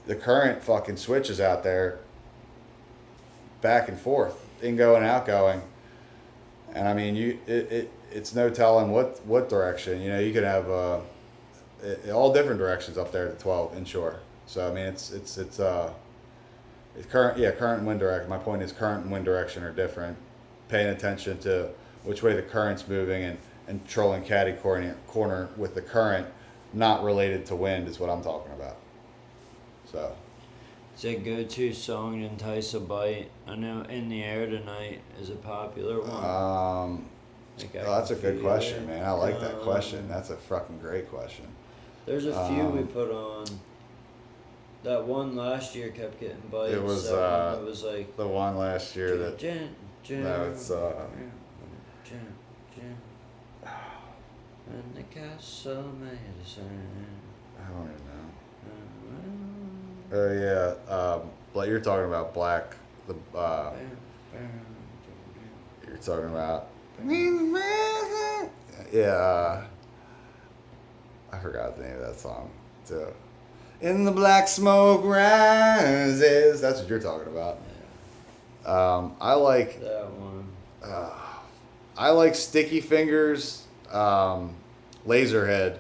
the current fucking switches out there back and forth, ingoing and outgoing, and I mean it's no telling what direction. You know, you could have all different directions up there at the 12 inshore. So I mean it's current and wind direction. My point is current and wind direction are different. Paying attention to which way the current's moving and trolling caddy corner with the current, not related to wind, is what I'm talking about. So. It's a go-to song to entice a bite. I know "In the Air Tonight" is a popular one. Like, That's a good feel question, it. man. I like that question. That's a fucking great question. There's a few we put on. That one last year kept getting bites. It was That one that was like. the one last year that. No, it's And the castle medicine. I don't even know. Oh yeah, but you're talking about Black. You're talking about. Yeah. I forgot the name of that song too. In the black smoke rises. That's what you're talking about. I like. That one. I like Sticky Fingers. Laserhead.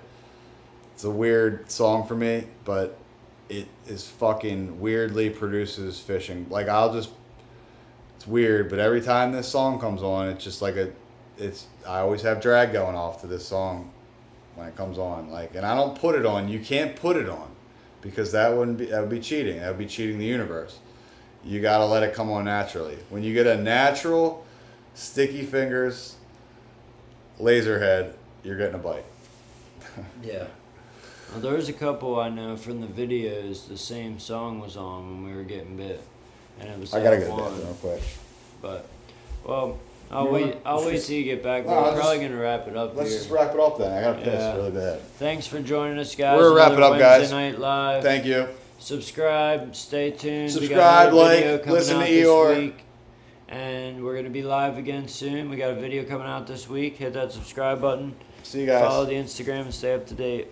It's a weird song for me, but it is fucking weirdly produces fishing. Like it's weird, but every time this song comes on, it's just like I always have drag going off to this song when it comes on. Like, and I don't put it on. You can't put it on because that would be cheating. That would be cheating the universe. You gotta let it come on naturally. When you get a natural Sticky Fingers Laserhead, you're getting a bite. Yeah. Well, there's a couple I know from the videos. The same song was on when we were getting bit, and it was. I gotta that go to one. bed real quick. But, well, I'll wait till you get back. No, We're probably gonna wrap it up Let's here. just wrap it up then. I gotta piss Yeah. really bad. Thanks for joining us, guys. We're wrapping Another up, guys. Wednesday Night Live. Thank you. Subscribe. Stay tuned. We got Subscribe, another like, video coming listen out to this Eeyore. week. And we're gonna be live again soon. We got a video coming out this week. Hit that subscribe button. See you guys. Follow the Instagram and stay up to date.